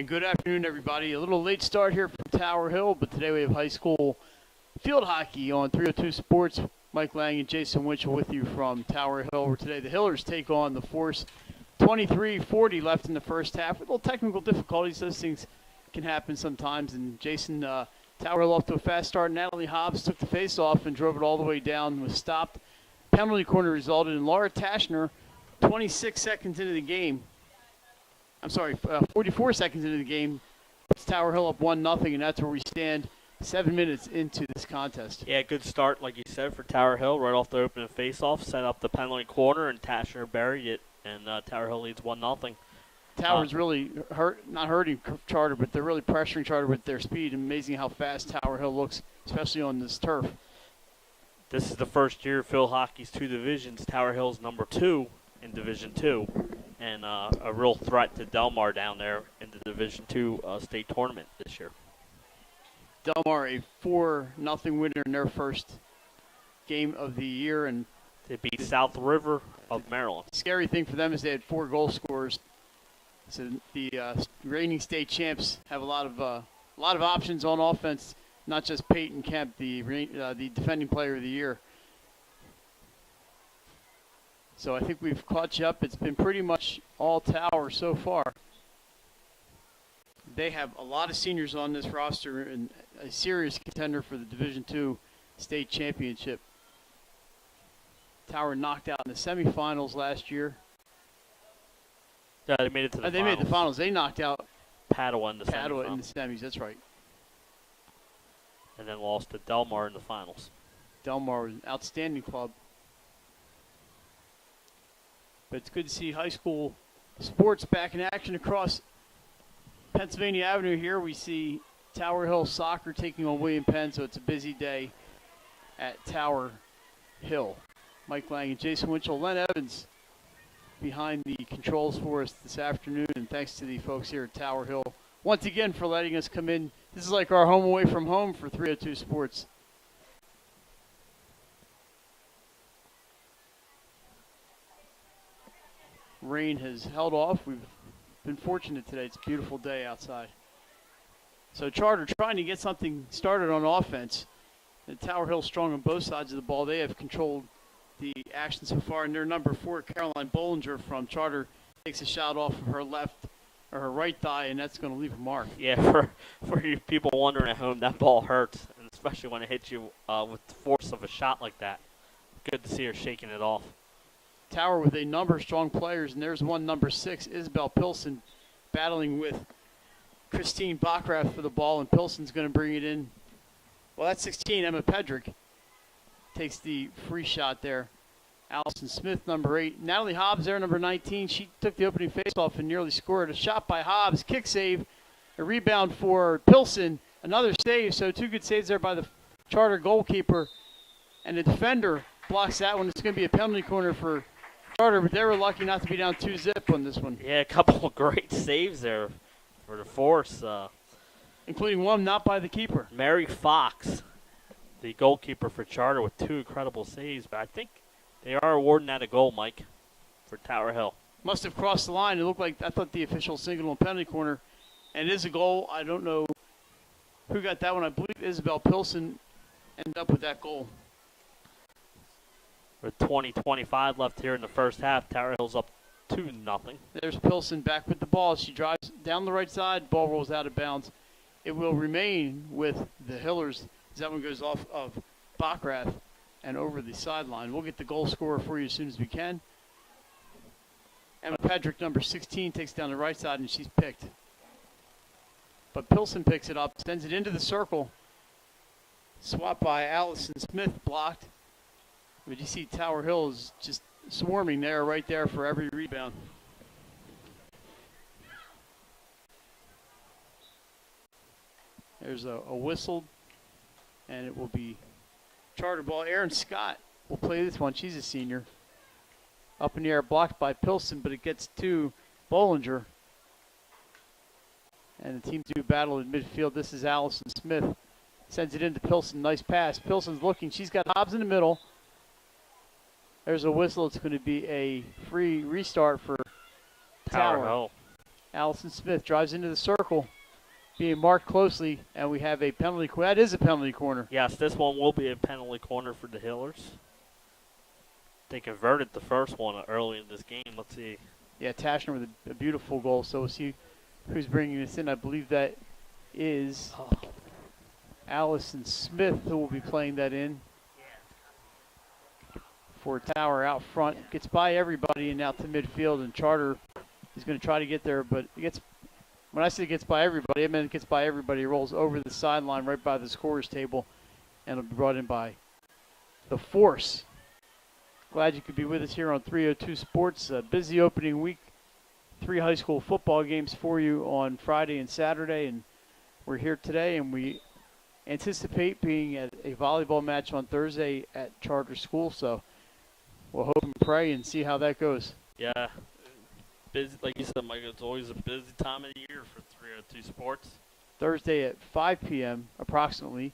And good afternoon, everybody. A little late start here from Tower Hill, but today we have high school field hockey on 302 Sports. Mike Lang and Jason Winchell with you from Tower Hill, where today the Hillers take on the Force. 23-40 left in the first half. With little technical difficulties, those things can happen sometimes. And Jason, Tower Hill off to a fast start. Natalie Hobbs took the face-off and drove it all the way down, was stopped. Penalty corner resulted in Laura Tashner, 26 seconds into the game. 44 seconds into the game, puts Tower Hill up 1-0, and that's where we stand 7 minutes into this contest. Yeah, good start, like you said, for Tower Hill. Right off the opening face-off, set up the penalty corner, and Tashner buried it, and Tower Hill leads 1-0. Tower's really not hurting Charter, but they're really pressuring Charter with their speed. Amazing how fast Tower Hill looks, especially on this turf. This is the first year field hockey's two divisions. Tower Hill's number 2 in Division 2. And a real threat to Delmar down there in the Division II state tournament this year. Delmar, a 4-0 winner in their first game of the year. And they beat South River of Maryland. Scary thing for them is they had 4 goal scorers. So the reigning state champs have a lot of options on offense, not just Peyton Kemp, the defending player of the year. So I think we've caught you up. It's been pretty much all Tower so far. They have a lot of seniors on this roster and a serious contender for the Division II state championship. Tower knocked out in the semifinals last year. Yeah, they made it to the finals. They made the finals. They knocked out Padua in the semis. That's right. And then lost to Delmar in the finals. Delmar was an outstanding club. But it's good to see high school sports back in action across Pennsylvania Avenue here. We see Tower Hill soccer taking on William Penn, so it's a busy day at Tower Hill. Mike Lang and Jason Winchell, Len Evans behind the controls for us this afternoon, and thanks to the folks here at Tower Hill once again for letting us come in. This is like our home away from home for 302 Sports. Rain has held off. We've been fortunate today. It's a beautiful day outside. So Charter trying to get something started on offense. And Tower Hill strong on both sides of the ball. They have controlled the action so far. And their number 4, Caroline Bollinger from Charter, takes a shot off of her her right thigh, and that's going to leave a mark. Yeah, for you people wondering at home, that ball hurts, and especially when it hits you with the force of a shot like that. Good to see her shaking it off. Tower with a number of strong players, and there's one number 6, Isabel Pilson, battling with Christine Backrath for the ball, and Pilson's going to bring it in. Well, that's 16, Emma Pedrick takes the free shot there. Allison Smith, number 8. Natalie Hobbs there, number 19. She took the opening faceoff and nearly scored. A shot by Hobbs, kick save, a rebound for Pilson, another save. So 2 good saves there by the Charter goalkeeper, and the defender blocks that one. It's going to be a penalty corner for Charter, but they were lucky not to be down 2-0 on this one. Yeah, a couple of great saves there for the Force. Including one not by the keeper. Mary Fox, the goalkeeper for Charter, with 2 incredible saves. But I think they are awarding that a goal, Mike, for Tower Hill. Must have crossed the line. It looked like, I thought the official signal on penalty corner. And it is a goal. I don't know who got that one. I believe Isabel Pilson ended up with that goal. With 20-25 left here in the first half, Tower Hill's up 2-0. There's Pilson back with the ball. She drives down the right side. Ball rolls out of bounds. It will remain with the Hillers as that one goes off of Backrath and over the sideline. We'll get the goal scorer for you as soon as we can. Emma Pedrick, number 16, takes down the right side, and she's picked. But Pilson picks it up, sends it into the circle. Swap by Allison Smith, blocked. But you see Tower Hill is just swarming there, right there for every rebound. There's a whistle, and it will be Charter ball. Erin Scott will play this one. She's a senior. Up in the air, blocked by Pilson, but it gets to Bollinger. And the team do battle in midfield. This is Allison Smith. Sends it into Pilson. Nice pass. Pilson's looking. She's got Hobbs in the middle. There's a whistle. It's going to be a free restart for Tower Hill. Allison Smith drives into the circle, being marked closely, and we have a penalty corner. That is a penalty corner. Yes, this one will be a penalty corner for the Hillers. They converted the first one early in this game. Let's see. Yeah, Tashner with a beautiful goal. So we'll see who's bringing this in. I believe that is Allison Smith who will be playing that in for Tower out front. Gets by everybody and out to midfield, and Charter is going to try to get there, but it gets. When I say gets by everybody, I mean it gets by everybody. It rolls over the sideline right by the scorer's table, and it'll be brought in by the Force. Glad you could be with us here on 302 Sports. A busy opening week. 3 high school football games for you on Friday and Saturday, and we're here today, and we anticipate being at a volleyball match on Thursday at Charter School, so we'll hope and pray and see how that goes. Yeah, busy, like you said, Mike, it's always a busy time of the year for 302 Sports. Thursday at 5 p.m. approximately,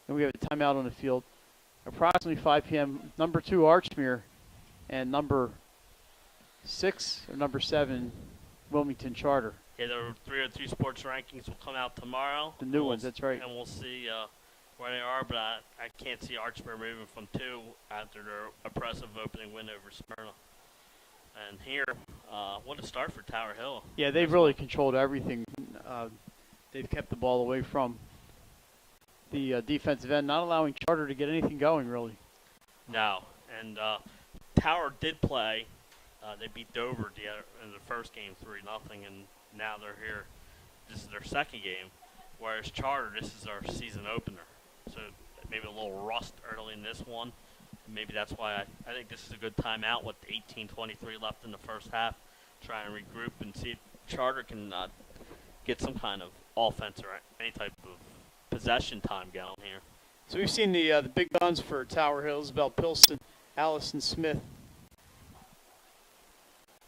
and we have a timeout on the field. Approximately 5 p.m., number 2 Archmere and number 6 or number 7 Wilmington Charter. Yeah, the 302 Sports rankings will come out tomorrow. The new ones, that's right. And we'll see where they are, but I can't see Archmere moving from 2 after their impressive opening win over Smyrna. And here, what a start for Tower Hill. Yeah, they've really controlled everything. They've kept the ball away from the defensive end, not allowing Charter to get anything going, really. No, and Tower did play. They beat Dover in the first game 3-0, and now they're here. This is their second game, whereas Charter, this is our season opener. So maybe a little rust early in this one. Maybe that's why I think this is a good timeout with 18:23 left in the first half. Try and regroup and see if Charter can get some kind of offense or any type of possession time going here. So we've seen the big guns for Tower Hill: Isabel Pilson, Allison Smith,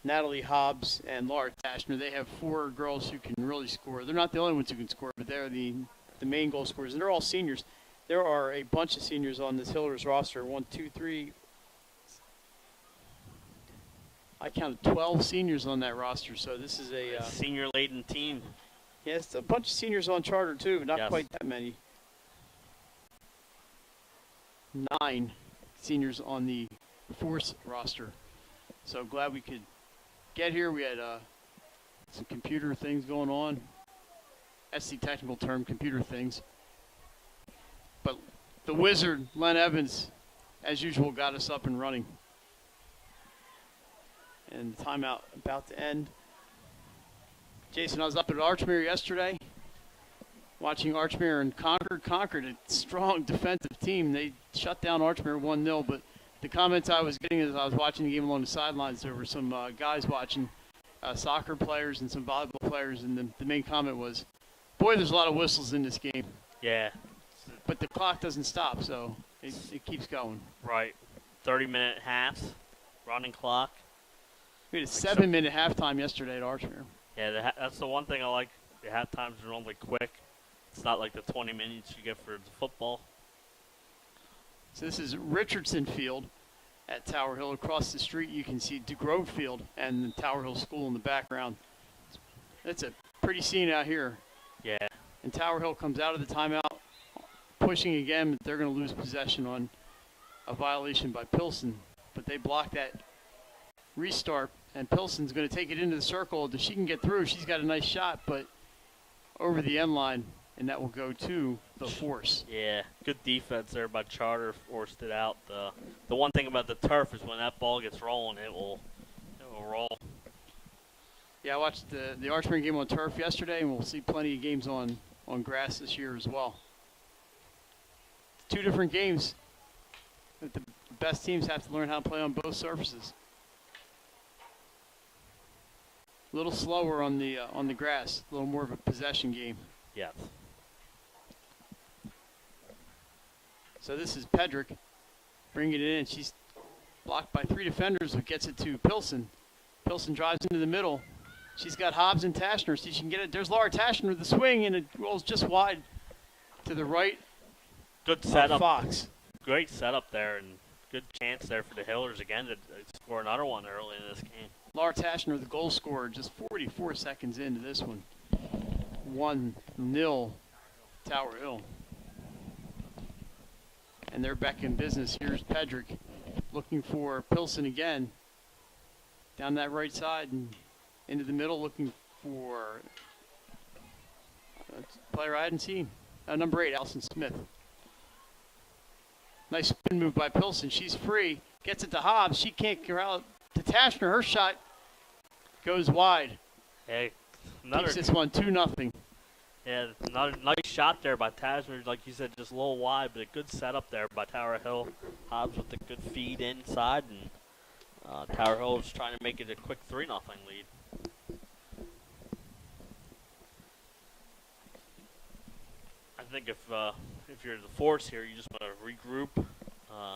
Natalie Hobbs, and Laura Tashner. They have 4 girls who can really score. They're not the only ones who can score, but they're the main goal scorers, and they're all seniors. There are a bunch of seniors on this Hillers roster. 1, 2, 3. I counted 12 seniors on that roster, so this is a senior-laden team. Yes, a bunch of seniors on Charter, too, but not quite that many. 9 seniors on the Force roster. So glad we could get here. We had some computer things going on. That's the technical term, computer things. But the wizard, Len Evans, as usual, got us up and running. And the timeout about to end. Jason, I was up at Archmere yesterday, watching Archmere and Concord. Concord, a strong defensive team. They shut down Archmere 1-0, but the comments I was getting as I was watching the game along the sidelines, there were some guys watching, soccer players and some volleyball players, and the main comment was, boy, there's a lot of whistles in this game. Yeah. But the clock doesn't stop, so it keeps going. Right. 30-minute halves, running clock. We had a 7-minute halftime yesterday at Archmere. Yeah, that's the one thing I like. The halftimes are normally quick. It's not like the 20 minutes you get for the football. So this is Richardson Field at Tower Hill. Across the street, you can see DeGrove Field and the Tower Hill School in the background. That's a pretty scene out here. Yeah. And Tower Hill comes out of the timeout, pushing again, but they're going to lose possession on a violation by Pilson. But they block that restart, and Pilson's going to take it into the circle. If she can get through, she's got a nice shot, but over the end line, and that will go to the Force. Yeah, good defense there by Charter, forced it out. The one thing about the turf is when that ball gets rolling, it will roll. Yeah, I watched the Archmere game on turf yesterday, and we'll see plenty of games on grass this year as well. 2 different games. But the best teams have to learn how to play on both surfaces. A little slower on the grass, a little more of a possession game. Yes. So this is Pedrick bringing it in. She's blocked by 3 defenders, who gets it to Pilson. Pilson drives into the middle. She's got Hobbs and Tashner. See if she can get it. There's Laura Tashner with the swing, and it rolls just wide to the right. Good setup. Fox. Great setup there, and good chance there for the Hillers again to score another one early in this game. Laura Tashner, the goal scorer, just 44 seconds into this one. 1-0 Tower Hill. And they're back in business. Here's Pedrick looking for Pilsen again. Down that right side and into the middle looking for a player I hadn't seen. Number 8, Allison Smith. Nice spin move by Pilsen. She's free. Gets it to Hobbs. She can't get out to Tashner. Her shot goes wide. Hey, Keeps this one 2-0. Yeah, another nice shot there by Tashner. Like you said, just a little wide, but a good setup there by Tower Hill. Hobbs with a good feed inside, and Tower Hill is trying to make it a quick 3-0 lead. I think if you're the Force here, you just want to regroup,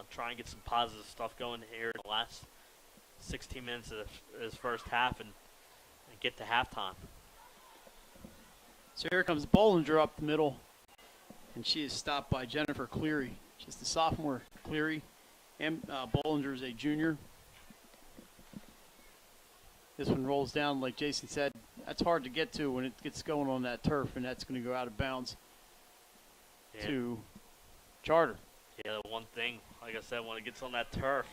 try and get some positive stuff going here in the last 16 minutes of this first half, and get to halftime. So here comes Bollinger up the middle, and she is stopped by Jennifer Cleary. She's the sophomore, Cleary, and Bollinger is a junior. This one rolls down, like Jason said. That's hard to get to when it gets going on that turf, and that's going to go out of bounds to Charter. Yeah, the one thing, like I said, when it gets on that turf,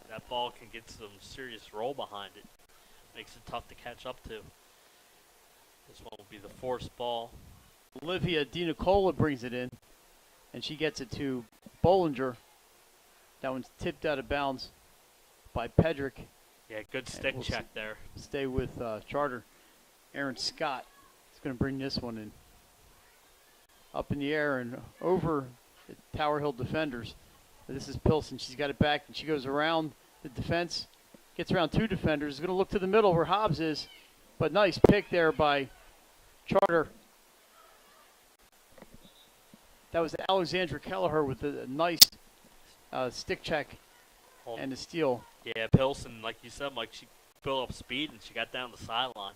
that ball can get some serious roll behind it. Makes it tough to catch up to. This one will be the forced ball. Olivia DiNicola brings it in, and she gets it to Bollinger. That one's tipped out of bounds by Pedrick. Yeah, good stick check there. Stay with Charter. Aaron Scott is going to bring this one in. Up in the air and over the Tower Hill defenders. This is Pilsen. She's got it back, and she goes around the defense. Gets around 2 defenders. Is going to look to the middle where Hobbs is. But nice pick there by Charter. That was Alexandra Kelleher with a nice stick check and a steal. Yeah, Pilsen, like you said, Mike, she built up speed and she got down the sideline.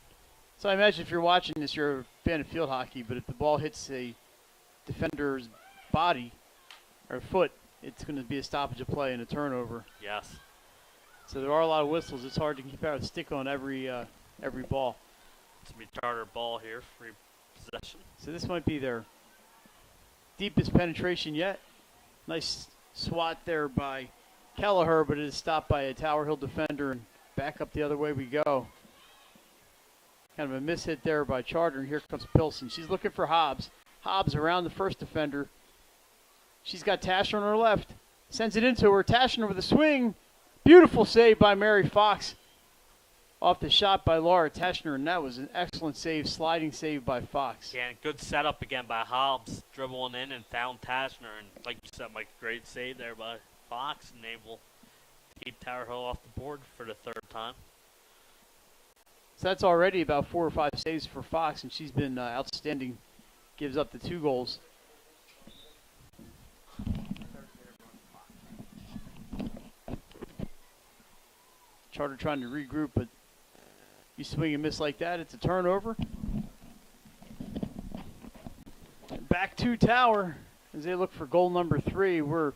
So I imagine if you're watching this, you're a fan of field hockey, but if the ball hits a defender's body or foot, it's going to be a stoppage of play and a turnover. Yes. So there are a lot of whistles. It's hard to keep out a stick on every ball. It's going to be Charter ball here, free possession. So this might be their deepest penetration yet. Nice swat there by Kelleher, but it is stopped by a Tower Hill defender, and back up the other way we go. Kind of a miss hit there by Charter, and here comes Pilsen. She's looking for Hobbs. Hobbs around the first defender. She's got Tashner on her left. Sends it into her. Tashner with a swing. Beautiful save by Mary Fox. Off the shot by Laura Tashner, and that was an excellent save, sliding save by Fox. Yeah, and good setup again by Hobbs, dribbling in and found Tashner. And like you said, Mike, great save there by Fox, and able to keep Tower Hill off the board for the 3rd time. So that's already about 4 or 5 saves for Fox, and she's been outstanding. Gives up the 2 goals. Charter trying to regroup, but you swing and miss like that, it's a turnover. Back to Tower as they look for goal number 3. We're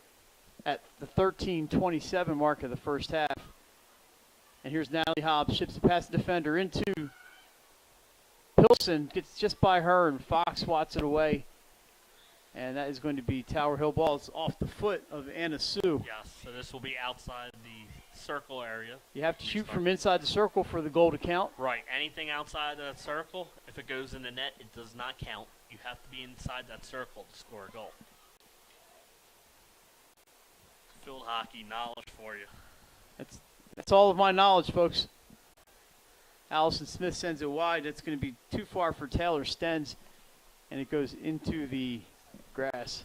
at the 13:27 mark of the first half. And here's Natalie Hobbs, ships it past the defender into Pilsen, gets just by her, and Fox swats it away. And that is going to be Tower Hill ball. It's off the foot of Anna Sue. Yes, so this will be outside the circle area. You have to shoot from inside the circle for the goal to count. Right, anything outside that circle, if it goes in the net, it does not count. You have to be inside that circle to score a goal. Field hockey knowledge for you. That's all of my knowledge, folks. Allison Smith sends it wide. That's going to be too far for Taylor Stens, and it goes into the grass.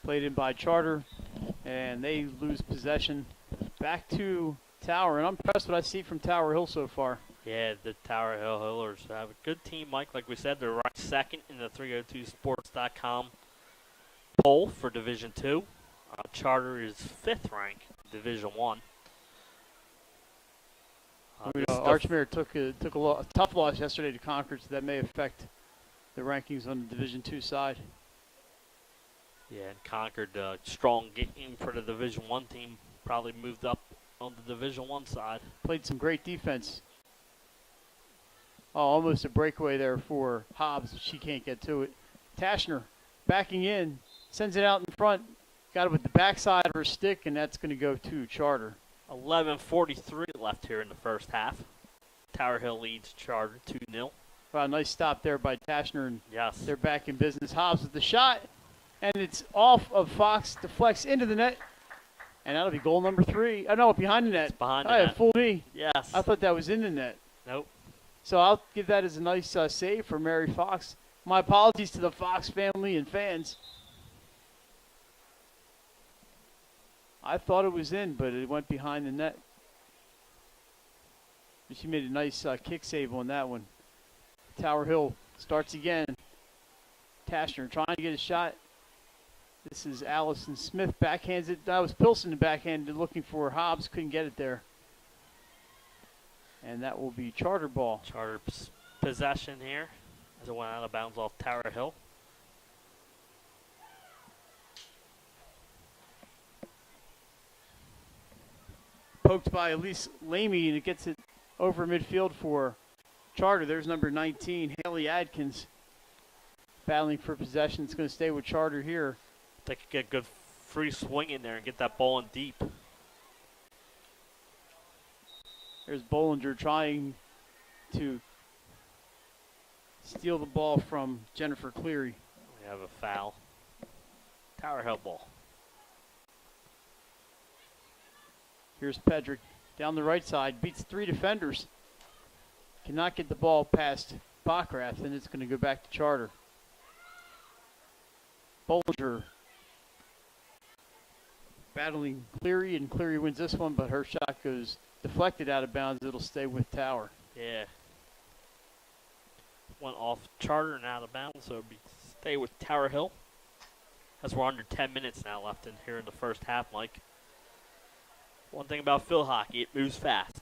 Played in by Charter, and they lose possession. Back to Tower, and I'm impressed what I see from Tower Hill so far. Yeah, the Tower Hill Hillers have a good team, Mike. Like we said, they're ranked 2nd in the 302sports.com poll for Division 2. Charter is 5th ranked, Division 1. Archmere took a tough loss yesterday to Concord, so that may affect the rankings on the Division II side. Yeah, and Concord, strong game for the Division I team, probably moved up on the Division I side. Played some great defense. Oh, almost a breakaway there for Hobbs. She can't get to it. Tashner backing in, sends it out in front. Got it with the backside of her stick, and that's going to go to Charter. 11:43 left here in the first half. Tower Hill leads Charter 2-0. Wow, nice stop there by Tashner, and Yes. they're back in business. Hobbs with the shot, and it's off of Fox, deflects into the net, and that'll be goal number 3. Oh, no, behind the net. It's behind the Oh, yeah, net. fooled me. Yes. I thought that was in the net. Nope. So I'll give that as a nice save for Mary Fox. My apologies to the Fox family and fans. I thought it was in, but it went behind the net. And she made a nice kick save on that one. Tower Hill starts again. Tashner trying to get a shot. This is Allison Smith, backhands it. That was Pilson backhanded, looking for Hobbs, couldn't get it there. And that will be Charter ball. Charter possession here as it went out of bounds off Tower Hill. Poked by Elise Lamy, and it gets it over midfield for Charter. There's number 19, Haley Adkins, battling for possession. It's going to stay with Charter here. They could get a good free swing in there and get that ball in deep. There's Bollinger trying to steal the ball from Jennifer Cleary. We have a foul. Tower Hill ball. Here's Pedrick down the right side, beats 3 defenders. Cannot get the ball past Bockrath, and it's going to go back to Charter. Bollinger battling Cleary, and Cleary wins this one, but her shot goes deflected out of bounds. It'll stay with Tower. Yeah. Went off Charter and out of bounds, so it'll stay with Tower Hill. As we're under 10 minutes now left in here in the first half, Mike. One thing about field hockey, it moves fast.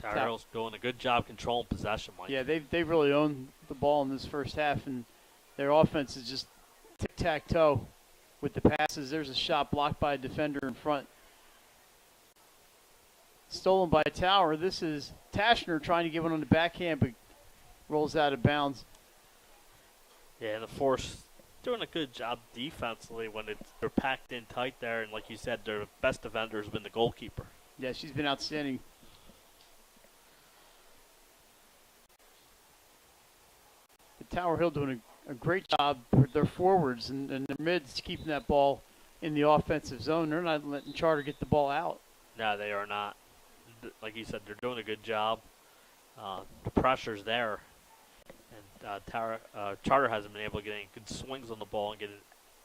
Tower Hill's doing a good job controlling possession, Mike. Yeah, they've really owned the ball in this first half, and their offense is just tic-tac-toe with the passes. There's a shot blocked by a defender in front. Stolen by Tower. This is Tashner trying to get one on the backhand, but rolls out of bounds. Yeah, the Force doing a good job defensively when they're packed in tight there, and like you said, their best defender has been the goalkeeper. Yeah, she's been outstanding. The Tower Hill doing a great job with their forwards and their mids keeping that ball in the offensive zone. They're not letting Charter get the ball out. No, they are not. Like you said, they're doing a good job. The pressure's there. And Charter hasn't been able to get any good swings on the ball and get it.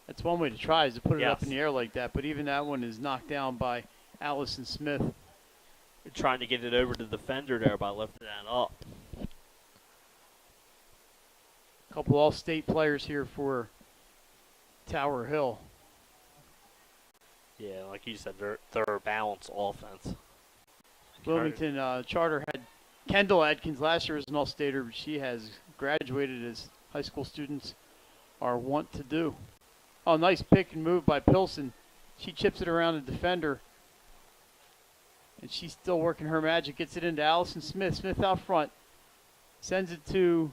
That's one way to try, is to put it up in the air like that. But even that one is knocked down by Allison Smith. They're trying to get it over to the defender there by lifting that up. A couple all-state players here for Tower Hill. Yeah, like you said, they're a balanced offense. Wilmington Charter had Kendall Adkins last year as an all-stater, but she has graduated as high school students are wont to do. Oh, nice pick and move by Pilson. She chips it around the defender, and she's still working her magic. Gets it into Allison Smith. Smith out front. Sends it to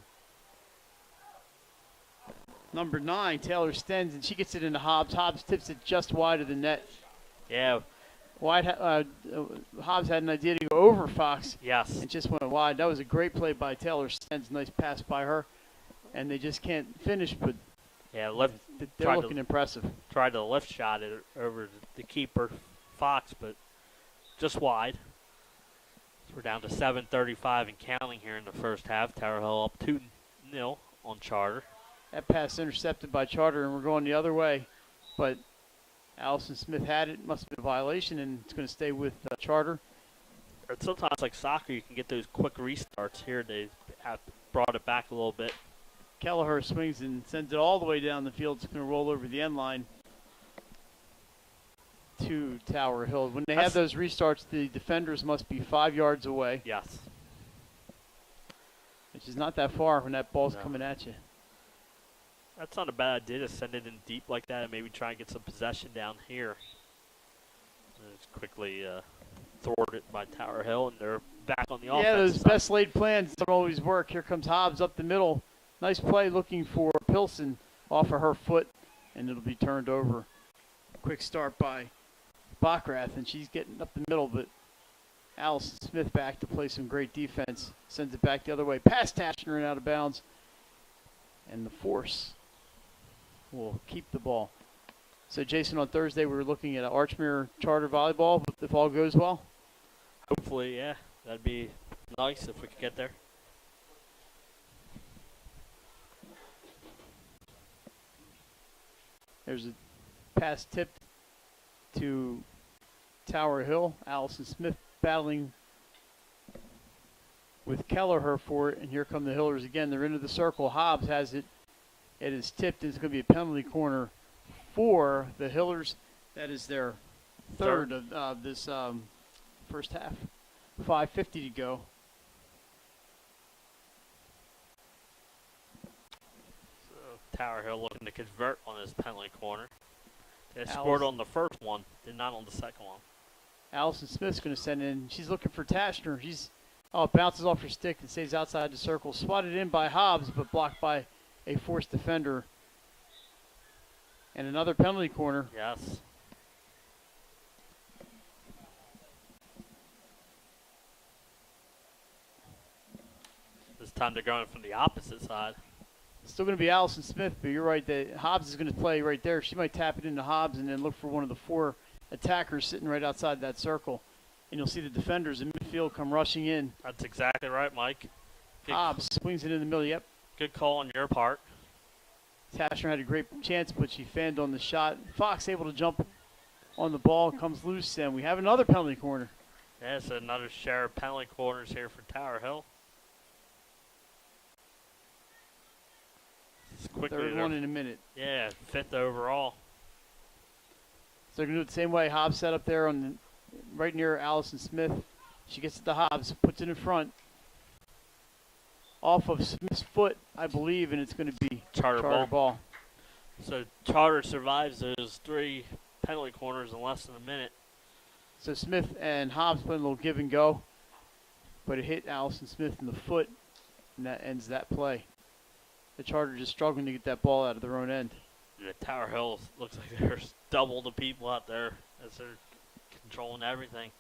number 9, Taylor Stens, and she gets it into Hobbs. Hobbs tips it just wide of the net. Yeah. Hobbs had an idea to go over Fox. Yes. And just went wide. That was a great play by Taylor Stens. Nice pass by her. And they just can't finish, but yeah, they're looking impressive. Tried to lift shot it over the keeper, Fox, but just wide. So we're down to 7:35 and counting here in the first half. Tower Hill up 2-0 on Charter. That pass intercepted by Charter, and we're going the other way. But Allison Smith had it. Must have been a violation, and it's going to stay with Charter. Sometimes, like soccer, you can get those quick restarts. Here they have brought it back a little bit. Kelleher swings and sends it all the way down the field. It's going to roll over the end line. to Tower Hill. When they have those restarts, the defenders must be 5 yards away. Yes. Which is not that far when that ball's coming at you. That's not a bad idea to send it in deep like that and maybe try and get some possession down here. And it's quickly thwarted by Tower Hill, and they're back on the offense. Yeah, those best laid plans don't always work. Here comes Hobbs up the middle. Nice play looking for Pilson off of her foot, and it'll be turned over. Quick start by Bockrath, and she's getting up the middle, but Allison Smith back to play some great defense. Sends it back the other way. Past Tashner and out of bounds. And the force will keep the ball. So, Jason, on Thursday we were looking at Archmere Charter Volleyball, if all goes well. Hopefully, yeah. That'd be nice if we could get there. There's a pass tipped to Tower Hill. Allison Smith battling with Kelleher for it, and here come the Hillers again. They're into the circle. Hobbs has it. It is tipped, and it's going to be a penalty corner for the Hillers. That is their third of this first half. 5:50 to go. So Tower Hill looking to convert on this penalty corner. They scored on the first one, did not on the second one. Allison Smith's going to send in. She's looking for Tashner. It bounces off her stick and stays outside the circle. Swatted in by Hobbs, but blocked by a forced defender. And another penalty corner. Yes. This time they're going from the opposite side. It's still going to be Allison Smith, but you're right that Hobbs is going to play right there. She might tap it into Hobbs and then look for one of the 4 attackers sitting right outside that circle. And you'll see the defenders in midfield come rushing in. That's exactly right, Mike. Hobbs swings it in the middle. Yep. Good call on your part. Tashner had a great chance, but she fanned on the shot. Fox able to jump on the ball, comes loose, and we have another penalty corner. Yeah, so another share of penalty corners here for Tower Hill. Third one in a minute. Yeah, 5th overall. So they're going to do it the same way. Hobbs set up there right near Allison Smith. She gets it to Hobbs, puts it in front. Off of Smith's foot, I believe, and it's going to be Charter ball. So Charter survives those 3 penalty corners in less than a minute. So Smith and Hobbs playing a little give and go, but it hit Allison Smith in the foot, and that ends that play. The Charter just struggling to get that ball out of their own end. Yeah, Tower Hill looks like there's double the people out there as they're controlling everything.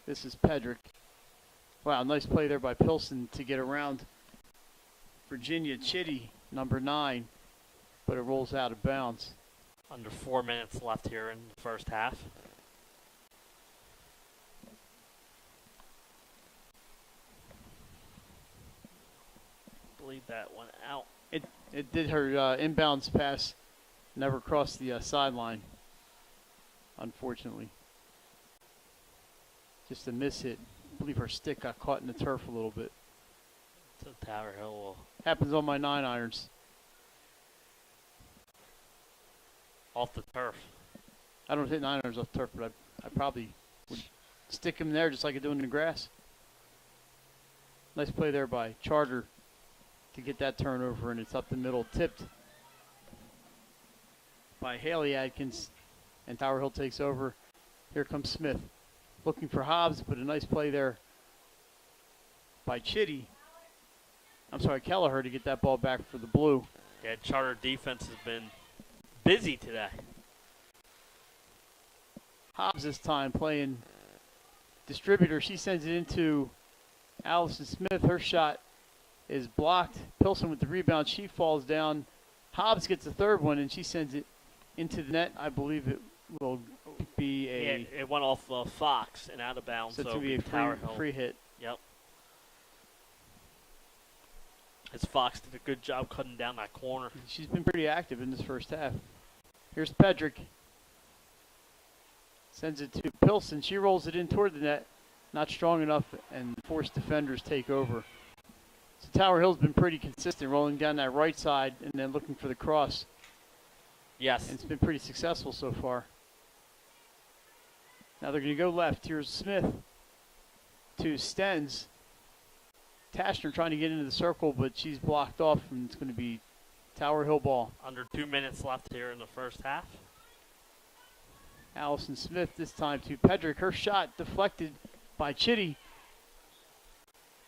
This is Pedrick. Wow, nice play there by Pilson to get around Virginia Chitty, number 9, but it rolls out of bounds. Under 4 minutes left here in the first half. I believe that went out. It did. Her inbounds pass never crossed the sideline, unfortunately. Just a miss hit. I believe her stick got caught in the turf a little bit. So Tower Hill will... Happens on my 9 irons. Off the turf. I don't hit 9 irons off turf, but I probably would stick him there just like I do in the grass. Nice play there by Charter to get that turnover, and it's up the middle, tipped by Haley Adkins, and Tower Hill takes over. Here comes Smith, looking for Hobbs, but a nice play there by Kelleher to get that ball back for the Blue. Yeah, Charter defense has been busy today. Hobbs this time playing distributor. She sends it into Allison Smith. Her shot is blocked. Pilson with the rebound. She falls down. Hobbs gets the third one, and she sends it into the net. I believe it will be a... Yeah, it went off Fox and out of bounds. So it's going to be a free hit. Yep. As Fox did a good job cutting down that corner. She's been pretty active in this first half. Here's Pedrick. Sends it to Pilson. She rolls it in toward the net. Not strong enough, and forced defenders take over. So Tower Hill's been pretty consistent, rolling down that right side and then looking for the cross. Yes. And it's been pretty successful so far. Now they're going to go left. Here's Smith to Stens. Tashner trying to get into the circle, but she's blocked off, and it's going to be Tower Hill ball. Under 2 minutes left here in the first half. Allison Smith this time to Pedrick. Her shot deflected by Chitty.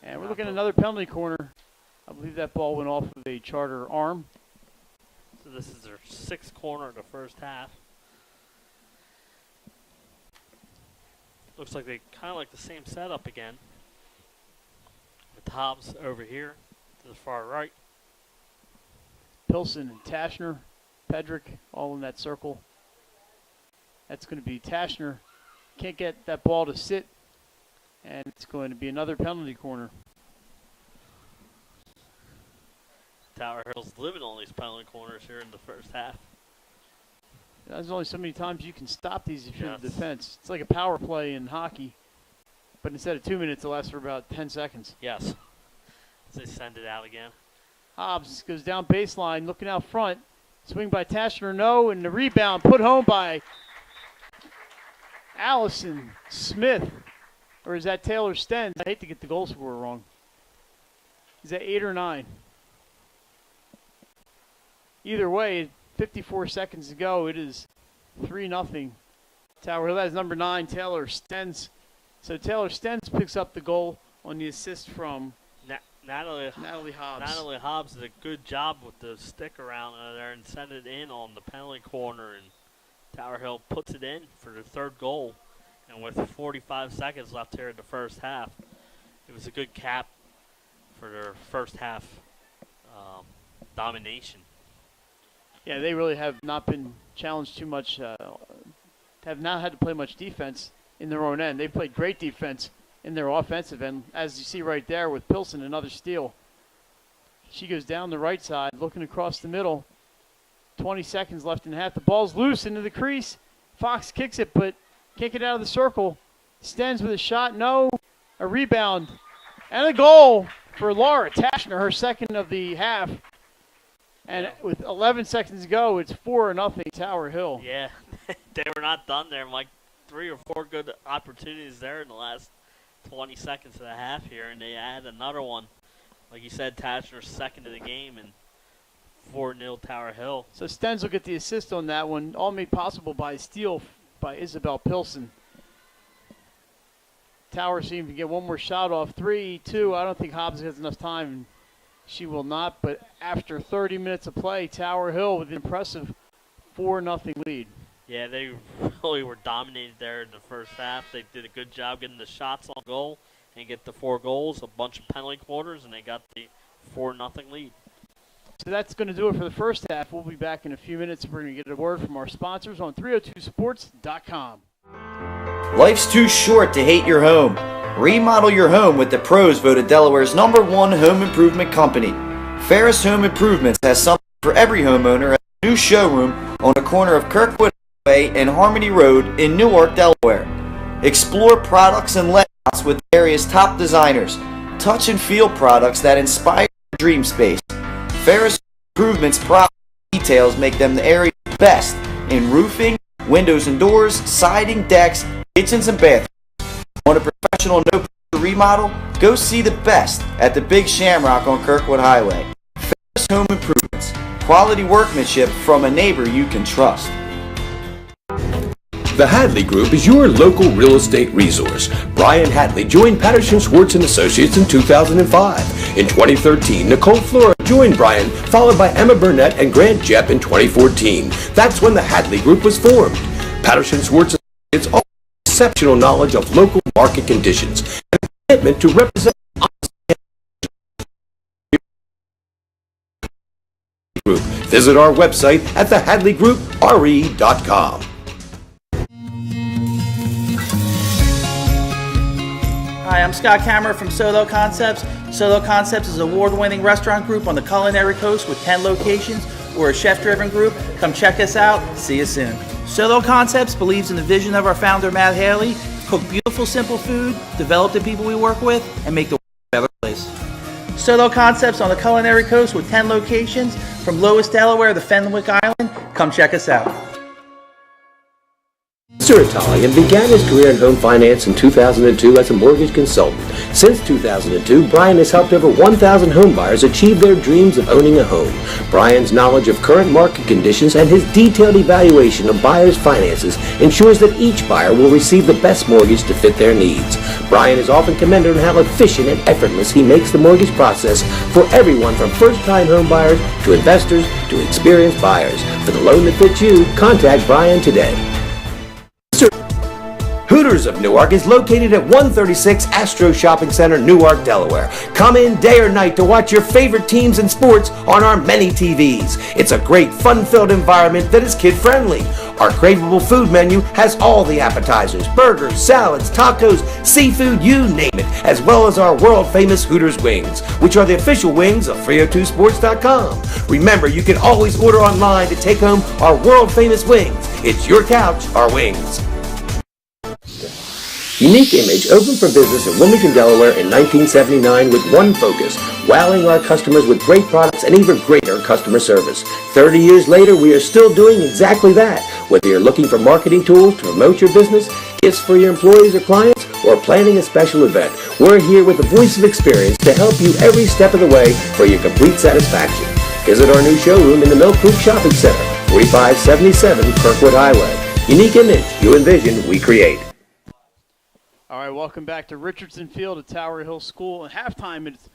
And we're looking at another penalty corner. I believe that ball went off of a Charter arm. So this is their 6th corner of the first half. Looks like they kind of like the same setup again. With Hobbs over here to the far right. Pilson and Tashner, Pedrick, all in that circle. That's going to be Tashner. Can't get that ball to sit, and it's going to be another penalty corner. Tower Hill's living on these penalty corners here in the first half. There's only so many times you can stop these if you're Yes. the defense. It's like a power play in hockey, but instead of 2 minutes, it lasts for about 10 seconds. Yes. As they send it out again. Hobbs goes down baseline, looking out front. Swing by Tashner, no, and the rebound put home by Allison Smith. Or is that Taylor Stens? I hate to get the goal scorer wrong. Is that 8 or 9? Either way, 54 seconds to go. It is 3-0. Tower Hill. That is number 9, Taylor Stens. So Taylor Stens picks up the goal on the assist from Natalie Hobbs. Natalie Hobbs did a good job with the stick around there and sent it in on the penalty corner, and Tower Hill puts it in for the 3rd goal. And with 45 seconds left here in the first half, it was a good cap for their first half domination. Yeah, they really have not been challenged too much, have not had to play much defense in their own end. They've played great defense in their offensive end, as you see right there with Pilson, another steal. She goes down the right side, looking across the middle. 20 seconds left in half. The ball's loose into the crease. Fox kicks it, but can't get out of the circle. Stens with a shot, no. A rebound. And a goal for Laura Tashner, her 2nd of the half. And with 11 seconds to go, it's 4-0 Tower Hill. Yeah, they were not done there, Mike. 3 or 4 good opportunities there in the last 20 seconds of the half here, and they add another one. Like you said, Tashner's 2nd of the game, and 4-0 Tower Hill. So Stens will get the assist on that one, all made possible by a steal by Isabel Pilson. Tower seemed to get one more shot off. 3-2. I don't think Hobbs has enough time. She will not, but after 30 minutes of play, Tower Hill with an impressive 4-0 lead. Yeah, they really were dominated there in the first half. They did a good job getting the shots on goal and get the 4 goals, a bunch of penalty corners, and they got the 4-0 lead. So that's going to do it for the first half. We'll be back in a few minutes. We're going to get a word from our sponsors on 302sports.com. Life's too short to hate your home. Remodel your home with the pros voted Delaware's #1 home improvement company. Ferris Home Improvements has something for every homeowner at a new showroom on the corner of Kirkwood Highway and Harmony Road in Newark, Delaware. Explore products and layouts with various top designers. Touch and feel products that inspire your dream space. Ferris Improvement's product details make them the area's best in roofing, windows and doors, siding, decks, kitchens, and bathrooms. Want a professional no-pressure remodel? Go see the best at the Big Shamrock on Kirkwood Highway. Ferris Home Improvements. Quality workmanship from a neighbor you can trust. The Hadley Group is your local real estate resource. Brian Hadley joined Patterson Schwartz & Associates in 2005. In 2013, Nicole Flora joined Brian, followed by Emma Burnett and Grant Jepp in 2014. That's when the Hadley Group was formed. Patterson Schwartz & Associates offers exceptional knowledge of local market conditions and a commitment to represent Group. Visit our website at thehadleygroup.re.com. Hi, I'm Scott Kammerer from Solo Concepts. Solo Concepts is an award-winning restaurant group on the culinary coast with 10 locations. We're a chef-driven group. Come check us out. See you soon. Solo Concepts believes in the vision of our founder, Matt Haley: cook beautiful, simple food, develop the people we work with, and make the world a better place. Solo Concepts on the culinary coast with 10 locations from Lois, Delaware to Fenwick Island. Come check us out. Mr. Italian began his career in home finance in 2002 as a mortgage consultant. Since 2002, Brian has helped over 1,000 home buyers achieve their dreams of owning a home. Brian's knowledge of current market conditions and his detailed evaluation of buyers' finances ensures that each buyer will receive the best mortgage to fit their needs. Brian is often commended on how efficient and effortless he makes the mortgage process for everyone from first-time home buyers to investors to experienced buyers. For the loan that fits you, contact Brian today. Hooters of Newark is located at 136 Astro Shopping Center, Newark, Delaware. Come in day or night to watch your favorite teams and sports on our many TVs. It's a great, fun-filled environment that is kid-friendly. Our craveable food menu has all the appetizers, burgers, salads, tacos, seafood, you name it, as well as our world-famous Hooters wings, which are the official wings of 302sports.com. Remember, you can always order online to take home our world-famous wings. It's your couch, our wings. Unique Image opened for business in Wilmington, Delaware in 1979 with one focus, wowing our customers with great products and even greater customer service. 30 years later, we are still doing exactly that. Whether you're looking for marketing tools to promote your business, gifts for your employees or clients, or planning a special event, we're here with the voice of experience to help you every step of the way for your complete satisfaction. Visit our new showroom in the Mill Creek Shopping Center, 4577 Kirkwood Highway. Unique Image, you envision, we create. All right, welcome back to Richardson Field at Tower Hill School. At halftime, it's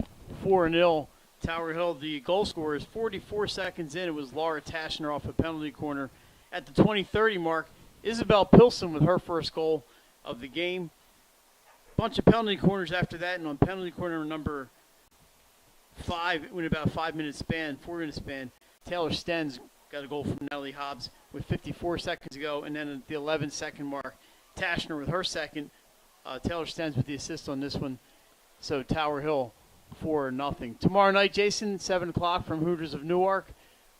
4-0. Tower Hill, the goal scorer is 44 seconds in. It was Laura Tashner off a penalty corner. At the 20-30 mark, Isabel Pilson with her first goal of the game. Bunch of penalty corners after that, and on penalty corner number 5, in about a 4-minute span, Taylor Stens got a goal from Natalie Hobbs with 54 seconds to go, and then at the 11-second mark, Tashner with her second. Taylor Stens with the assist on this one. So Tower Hill 4-0. Tomorrow night, Jason, 7 o'clock from Hooters of Newark.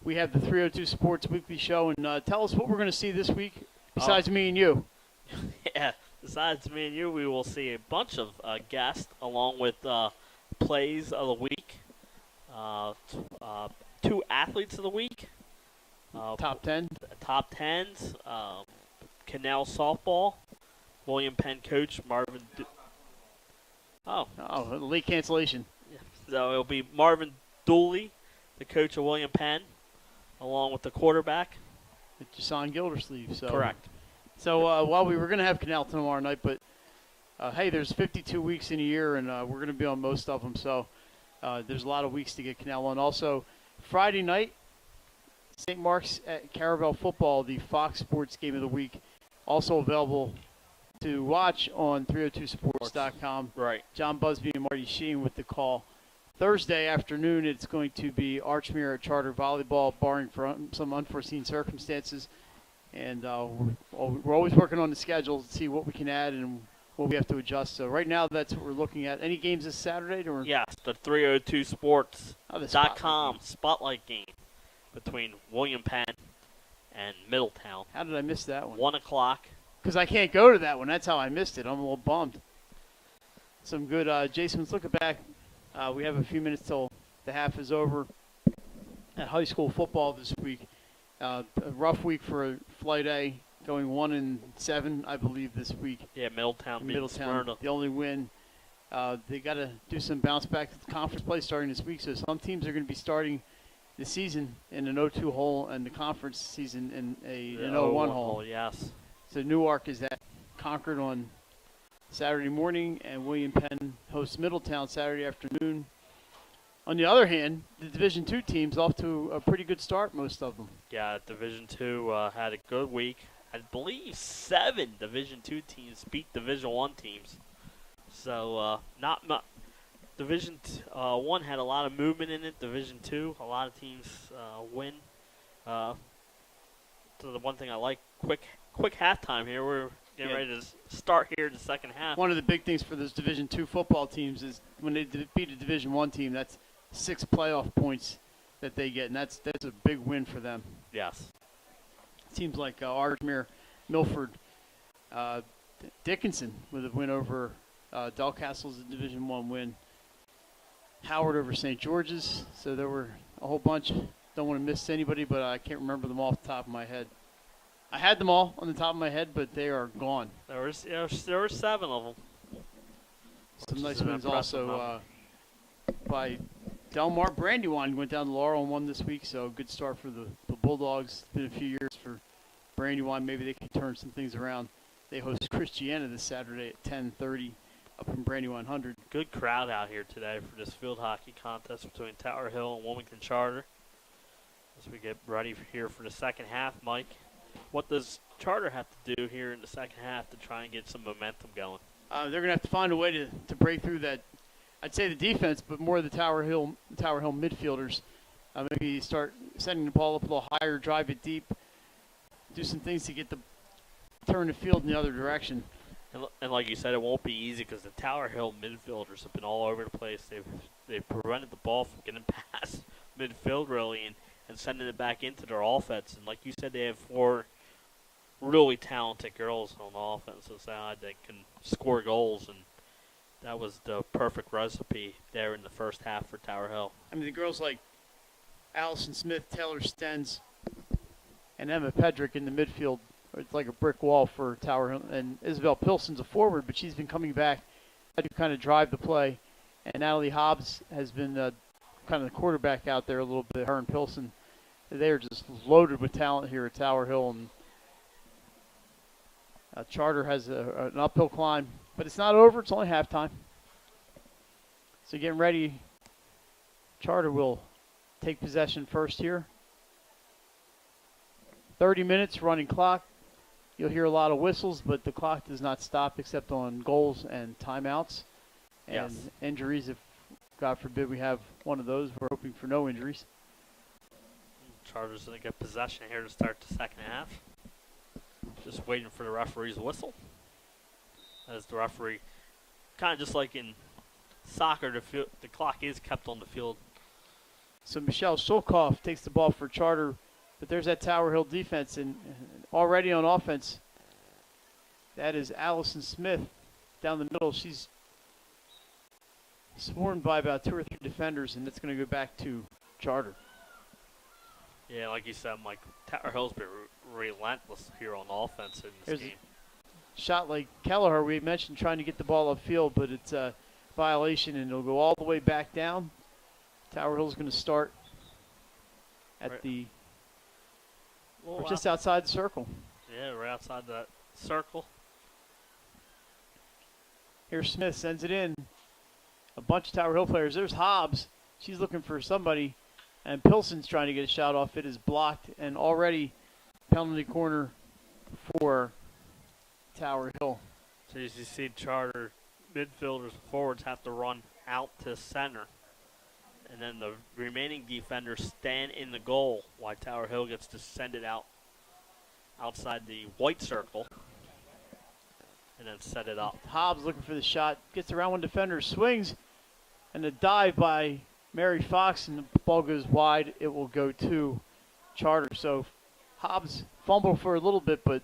We have the 302 Sports Weekly Show. And tell us what we're going to see this week besides me and you. Yeah, besides me and you, we will see a bunch of guests along with plays of the week, 2 athletes of the week. Top 10. Top 10s. Canal Softball. William Penn coach Marvin. Late cancellation. Yeah. So it'll be Marvin Dooley, the coach of William Penn, along with the quarterback. Jason Gildersleeve. So. Correct. So we were going to have Canal tomorrow night, but hey, there's 52 weeks in a year, and we're going to be on most of them. So there's a lot of weeks to get Canal on. Also, Friday night, St. Mark's at Caravel Football, the Fox Sports Game of the Week, also available to watch on 302sports.com. Right. John Busby and Marty Sheen with the call. Thursday afternoon, it's going to be Archmere at Charter Volleyball, barring some unforeseen circumstances. And we're always working on the schedule to see what we can add and what we have to adjust. So right now, that's what we're looking at. Any games this Saturday? Yes, the 302sports.com spotlight game between William Penn and Middletown. How did I miss that one? 1 o'clock. Because I can't go to that one. That's how I missed it. I'm a little bummed. Some good. Jason, let's look back. We have a few minutes till the half is over. At high school football this week, a rough week for Flight A, going 1-7, I believe, this week. Yeah, Middletown, the only win. They got to do some bounce back to the conference play starting this week. So some teams are going to be starting the season in an 0-2 hole and the conference season in an 0-1 hole. Yes. So Newark is at Concord on Saturday morning, and William Penn hosts Middletown Saturday afternoon. On the other hand, the Division II teams off to a pretty good start, most of them. Yeah, Division II had a good week. I believe 7 Division II teams beat Division I teams. So not much. Division I had a lot of movement in it. Division II, a lot of teams win. So the one thing I like, quick halftime here. We're getting ready to start here in the second half. One of the big things for those Division II football teams is when they beat a Division I team, that's 6 playoff points that they get, and that's a big win for them. Yes. Teams like Ardmere, Milford, Dickinson with a win over Delcastle's a Division I win. Howard over St. George's. So there were a whole bunch. Don't want to miss anybody, but I can't remember them off the top of my head. I had them all on the top of my head, but they are gone. There were 7 of them. Some Which nice is an wins impressive also number. by Delmar. Brandywine went down to Laurel and won this week, so good start for the Bulldogs. It's been a few years for Brandywine. Maybe they can turn some things around. They host Christiana this Saturday at 10:30 up in Brandywine 100. Good crowd out here today for this field hockey contest between Tower Hill and Wilmington Charter. As we get ready here for the second half, Mike, what does Charter have to do here in the second half to try and get some momentum going? They're going to have to find a way to break through that. I'd say the defense, but more the Tower Hill midfielders. Maybe start sending the ball up a little higher, drive it deep, do some things to get turn the field in the other direction. And like you said, it won't be easy because the Tower Hill midfielders have been all over the place. They've prevented the ball from getting past midfield really and sending it back into their offense. And like you said, they have 4 really talented girls on the offensive side that can score goals, and that was the perfect recipe there in the first half for Tower Hill. I mean, the girls like Allison Smith, Taylor Stens, and Emma Pedrick in the midfield. It's like a brick wall for Tower Hill. And Isabel Pilson's a forward, but she's been coming back to kind of drive the play. And Natalie Hobbs has been kind of the quarterback out there a little bit. Her and Pilson, they are just loaded with talent here at Tower Hill. And Charter has an uphill climb, but it's not over. It's only halftime. So getting ready. Charter will take possession first here. 30 minutes running clock. You'll hear a lot of whistles, but the clock does not stop except on goals and timeouts. And Yes. injuries, if God forbid we have one of those. We're hoping for no injuries. Charter's going to get possession here to start the second half. Just waiting for the referee's whistle. As the referee, kind of just like in soccer, the clock is kept on the field. So Michelle Shulkoff takes the ball for Charter, but there's that Tower Hill defense, and already on offense, that is Allison Smith down the middle. She's swarmed by about 2 or 3 defenders, and that's going to go back to Charter. Yeah, like you said, Mike, Tower Hill's been relentless here on offense in this There's game. Shot like Kelleher, we mentioned trying to get the ball upfield, but it's a violation, and it'll go all the way back down. Tower Hill's going to start at Right. or just outside the circle. Yeah, right outside that circle. Here's Smith, sends it in. A bunch of Tower Hill players. There's Hobbs. She's looking for somebody. And Pilson's trying to get a shot off. It is blocked. And already penalty corner for Tower Hill. So as you see, Charter midfielders, forwards have to run out to center. And then the remaining defenders stand in the goal while Tower Hill gets to send it out outside the white circle and then set it up. Hobbs looking for the shot. Gets around one defender. Swings. And a dive by Mary Fox. And the ball goes wide. It will go to Charter. So Hobbs fumbled for a little bit, but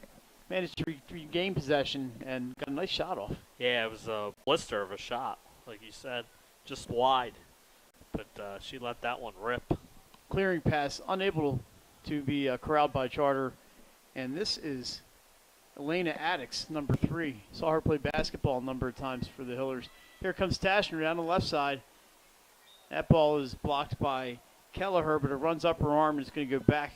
managed to regain possession and got a nice shot off. Yeah, it was a blister of a shot, like you said, just wide. But she let that one rip. Clearing pass, unable to be corralled by Charter. And this is Elena Addix, number 3. Saw her play basketball a number of times for the Hillers. Here comes Tashner down the left side. That ball is blocked by Kelleher, but it runs up her arm and it's going to go back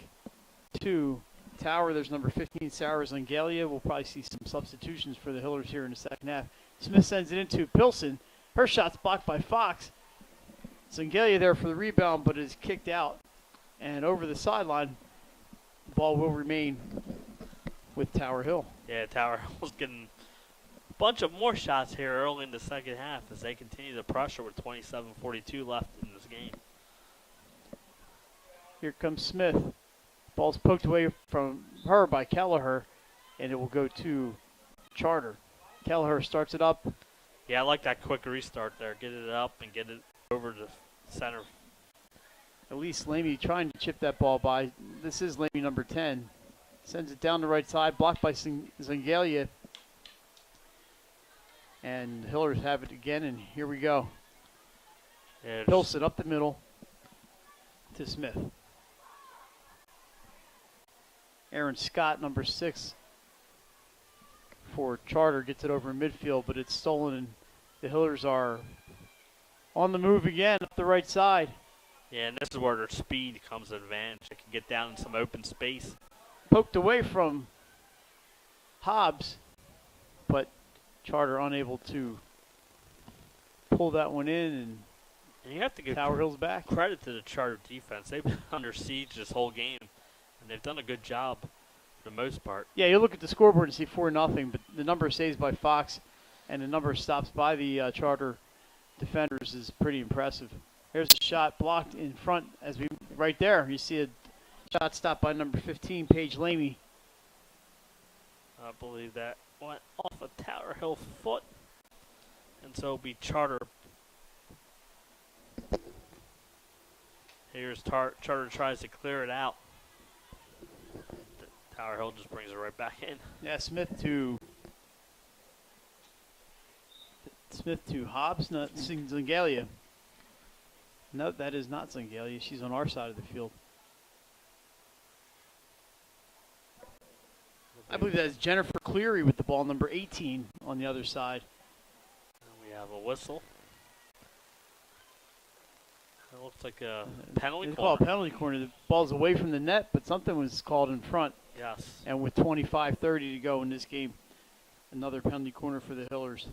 to Tower. There's number 15, Sarah Zangalia. We'll probably see some substitutions for the Hillers here in the second half. Smith sends it into Pilson. Her shot's blocked by Fox. Zangalia there for the rebound, but is kicked out. And over the sideline, the ball will remain with Tower Hill. Yeah, Tower Hill's getting a bunch of more shots here early in the second half as they continue the pressure with 27:42 left in this game. Here comes Smith. Ball's poked away from her by Kelleher, and it will go to Charter. Kelleher starts it up. Yeah, I like that quick restart there. Get it up and get it over to center. Elise Lamy trying to chip that ball by. This is Lamy number 10. Sends it down the right side, blocked by Zangalia. And the Hillers have it again, and here we go. Yeah, Pilson up the middle to Smith. Aaron Scott, number 6, for Charter, gets it over in midfield, but it's stolen, and the Hillers are on the move again up the right side. Yeah, and this is where their speed comes to advantage. They can get down in some open space. Poked away from Hobbs, but Charter unable to pull that one in, And you have to and give Tower Hill's back. credit to the Charter defense. They've been under siege this whole game, and they've done a good job for the most part. Yeah, you look at the scoreboard and see 4-0, but the number of saves by Fox and the number of stops by the Charter defenders is pretty impressive. Here's a shot blocked in front right there. You see a shot stopped by number 15, Paige Lamey. I believe that went off a Tower Hill foot, and so it'll be Charter. Here's Charter tries to clear it out. Tower Hill just brings it right back in. Yeah, Smith to Hobbs, not Zingalia. No, that is not Zingalia. She's on our side of the field. I believe that is Jennifer Cleary with the ball, number 18, on the other side. And we have a whistle. It looks like a penalty They call a corner. penalty corner. The ball's away from the net, but something was called in front. Yes. And with 25:30 to go in this game, another penalty corner for the Hillers.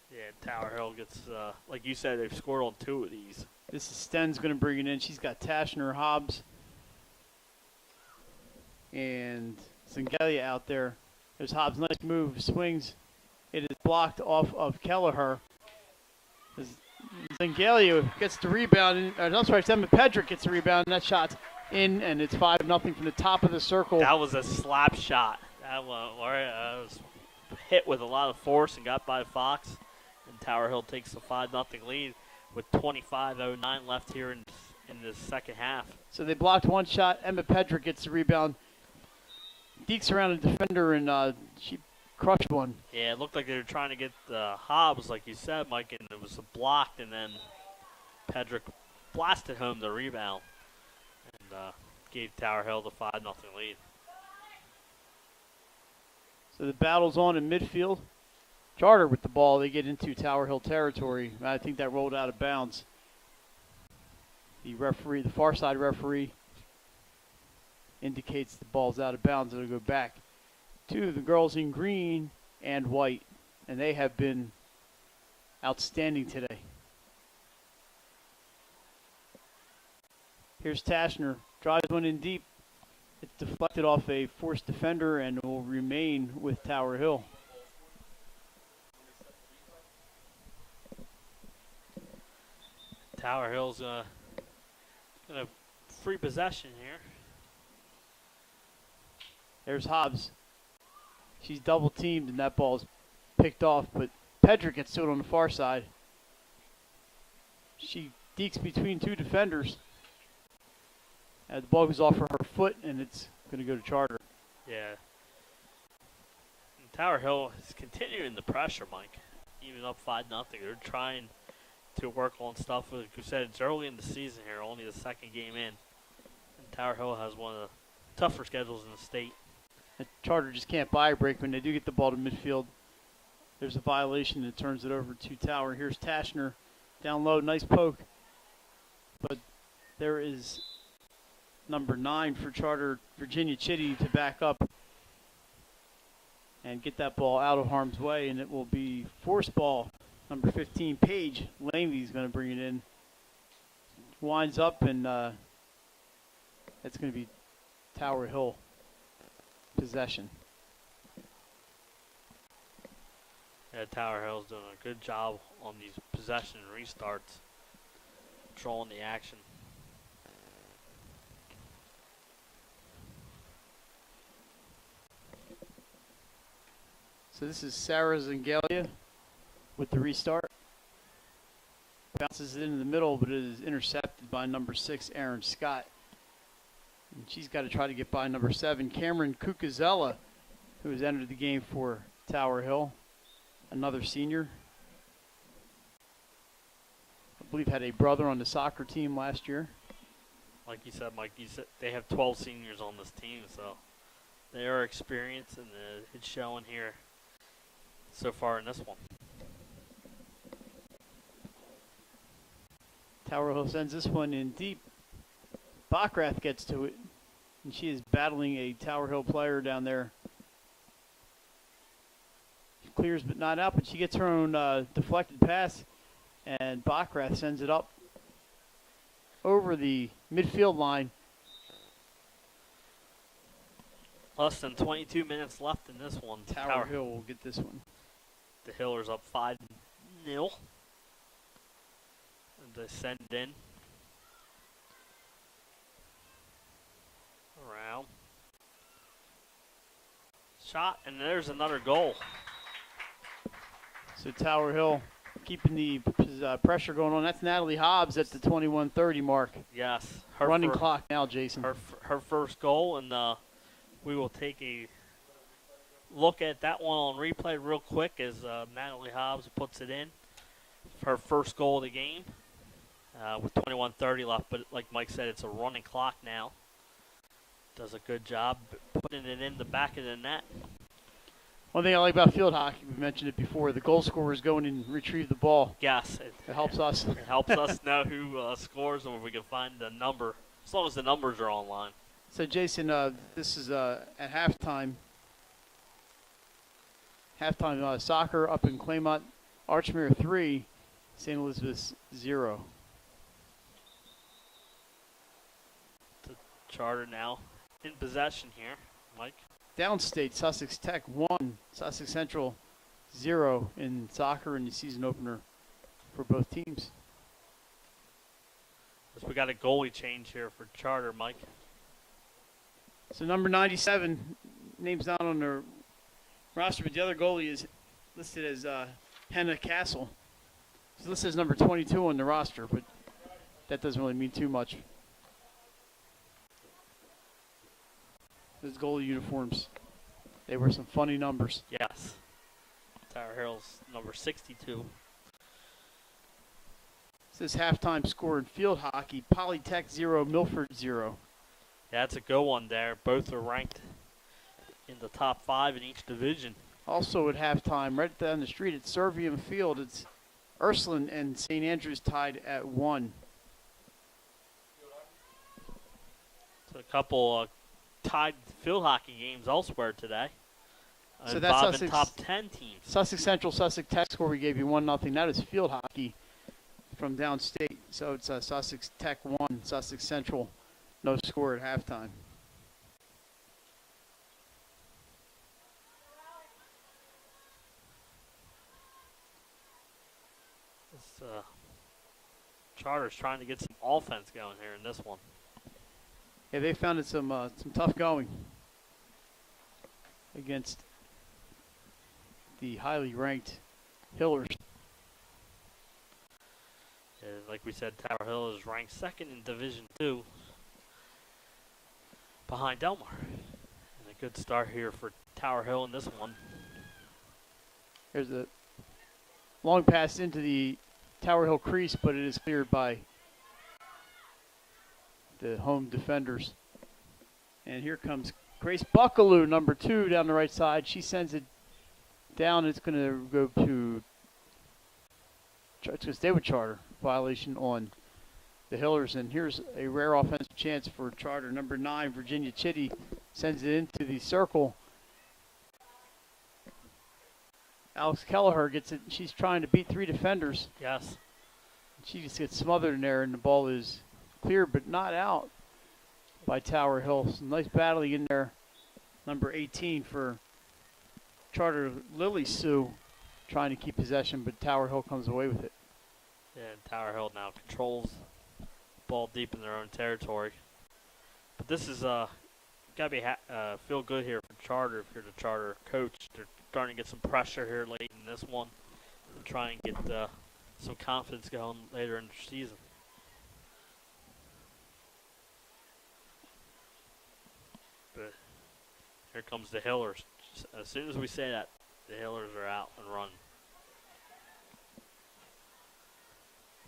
Yeah, Tower Hill gets, like you said, they've scored on 2 of these. This is Sten's going to bring it in. She's got Tashner, Hobbs, and Zingalia out there. There's Hobbs. Nice move. Swings. It is blocked off of Kelleher. Zingalia gets the rebound. I'm sorry, Emma Pedrick gets the rebound. And that shot's in, and it's 5-0 from the top of the circle. That was a slap shot. That was hit with a lot of force and got by Fox. And Tower Hill takes a 5-0 lead with 25:09 left here in the second half. So they blocked one shot. Emma Pedrick gets the rebound. Deeks around a defender, and she crushed one. Yeah, it looked like they were trying to get Hobbs, like you said, Mike, and it was blocked, and then Pedrick blasted home the rebound and gave Tower Hill the 5-0 lead. So the battle's on in midfield. Charter with the ball. They get into Tower Hill territory. I think that rolled out of bounds. The referee, the far side referee, indicates the ball's out of bounds. It'll go back to the girls in green and white, and they have been outstanding today. Here's Tashner, drives one in deep. It's deflected off a forced defender and will remain with Tower Hill. Tower Hill's gonna free possession here. There's Hobbs. She's double teamed and that ball's picked off, but Pedrick gets to it on the far side. She dekes between 2 defenders. The ball goes off for her foot, and it's going to go to Charter. Yeah. And Tower Hill is continuing the pressure, Mike. Even up 5-0. They're trying to work on stuff. Like you said, it's early in the season here, only the second game in. And Tower Hill has one of the tougher schedules in the state. And Charter just can't buy a break when they do get the ball to midfield. There's a violation that turns it over to Tower. Here's Tashner down low. Nice poke. But there is number 9 for Charter, Virginia Chitty, to back up and get that ball out of harm's way, and it will be force ball. Number 15, Paige Lamey is going to bring it in. Winds up, and it's going to be Tower Hill possession. Yeah, Tower Hill's doing a good job on these possession restarts, controlling the action. So this is Sarah Zingalia with the restart. Bounces it into the middle, but it is intercepted by number 6, Aaron Scott. And she's got to try to get by number 7, Cameron Cucuzella, who has entered the game for Tower Hill, another senior. I believe had a brother on the soccer team last year. Like you said, Mike, they have 12 seniors on this team, so They are experienced, and it's showing here so far in this one. Tower Hill sends this one in deep. Bockrath gets to it, and she is battling a Tower Hill player down there. She clears but not out, but she gets her own deflected pass, and Bockrath sends it up over the midfield line. Less than 22 minutes left in this one. Tower Hill will get this one. The Hillers up 5-0. And they send it in. Around. Shot, and there's another goal. So Tower Hill keeping the pressure going on. That's Natalie Hobbs at the 21:30 mark. Yes. Running clock now, Jason. Her first goal, and we will take a look at that one on replay real quick as Natalie Hobbs puts it in. Her first goal of the game with 21:30 left, but like Mike said, it's a running clock now. Does a good job putting it in the back of the net. One thing I like about field hockey, we mentioned it before, the goal scorers go in and retrieve the ball. Yes. It helps us. It helps us know who scores and if we can find the number, as long as the numbers are online. So, Jason, this is at halftime. Halftime soccer up in Claymont. Archmere 3, St. Elizabeth's 0. The Charter now in possession here, Mike. Downstate, Sussex Tech 1, Sussex Central 0 in soccer in the season opener for both teams. So we got a goalie change here for Charter, Mike. So number 97, name's not on their roster, but the other goalie is listed as Henna Castle. It's listed as number 22 on the roster, but that doesn't really mean too much. Those goalie uniforms, they were some funny numbers. Yes. Tower Hill's number 62. This is halftime score in field hockey. Polytech 0, Milford 0. Yeah, that's a good one there. Both are ranked in the top 5 in each division. Also at halftime, right down the street at Servium Field, it's Ursuline and St. Andrews tied at 1. So a couple tied field hockey games elsewhere today. So that's involving Sussex, top 10 teams. Sussex Central, Sussex Tech score we gave you 1-0. That is field hockey from downstate. So it's Sussex Tech 1, Sussex Central, no score at halftime. This Charter's trying to get some offense going here in this one. Yeah, they found it some tough going against the highly ranked Hillers. Yeah, like we said, Tower Hill is ranked second in Division 2 behind Delmar. And a good start here for Tower Hill in this one. There's a long pass into the Tower Hill crease, but it is cleared by the home defenders. And here comes Grace Buckaloo, number 2, down the right side. She sends it down. It's going to go to, it's going to stay with Charter. Violation on the Hillers. And here's a rare offensive chance for Charter. Number 9, Virginia Chitty, sends it into the circle. Alex Kelleher gets it. She's trying to beat 3 defenders. Yes. She just gets smothered in there, and the ball is clear but not out by Tower Hill. Some nice battling in there. Number 18 for Charter, Lily Sue, trying to keep possession, but Tower Hill comes away with it. Yeah, and Tower Hill now controls the ball deep in their own territory. But this is got to be feel good here for Charter if you're the Charter coach. They're starting to get some pressure here late in this one and try and get some confidence going later in the season. But here comes the Hillers. As soon as we say that, the Hillers are out and running.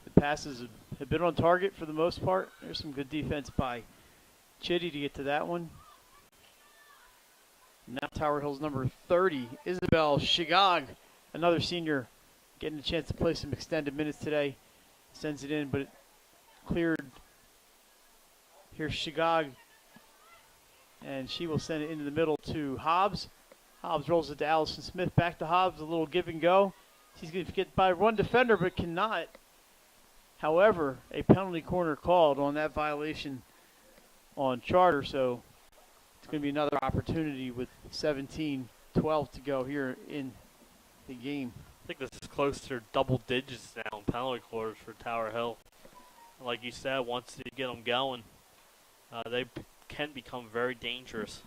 The passes have been on target for the most part. There's some good defense by Chitty to get to that one. Now Tower Hill's number 30, Isabel Shigog, another senior, getting a chance to play some extended minutes today. Sends it in, but it cleared. Here's Shigog, and she will send it into the middle to Hobbs. Hobbs rolls it to Allison Smith, back to Hobbs, a little give and go. She's going to get by one defender, but cannot. However, a penalty corner called on that violation on Charter, so it's going to be another opportunity with 17-12 to go here in the game. I think this is close to double digits now in penalty corners for Tower Hill. Like you said, once you get them going, they can become very dangerous.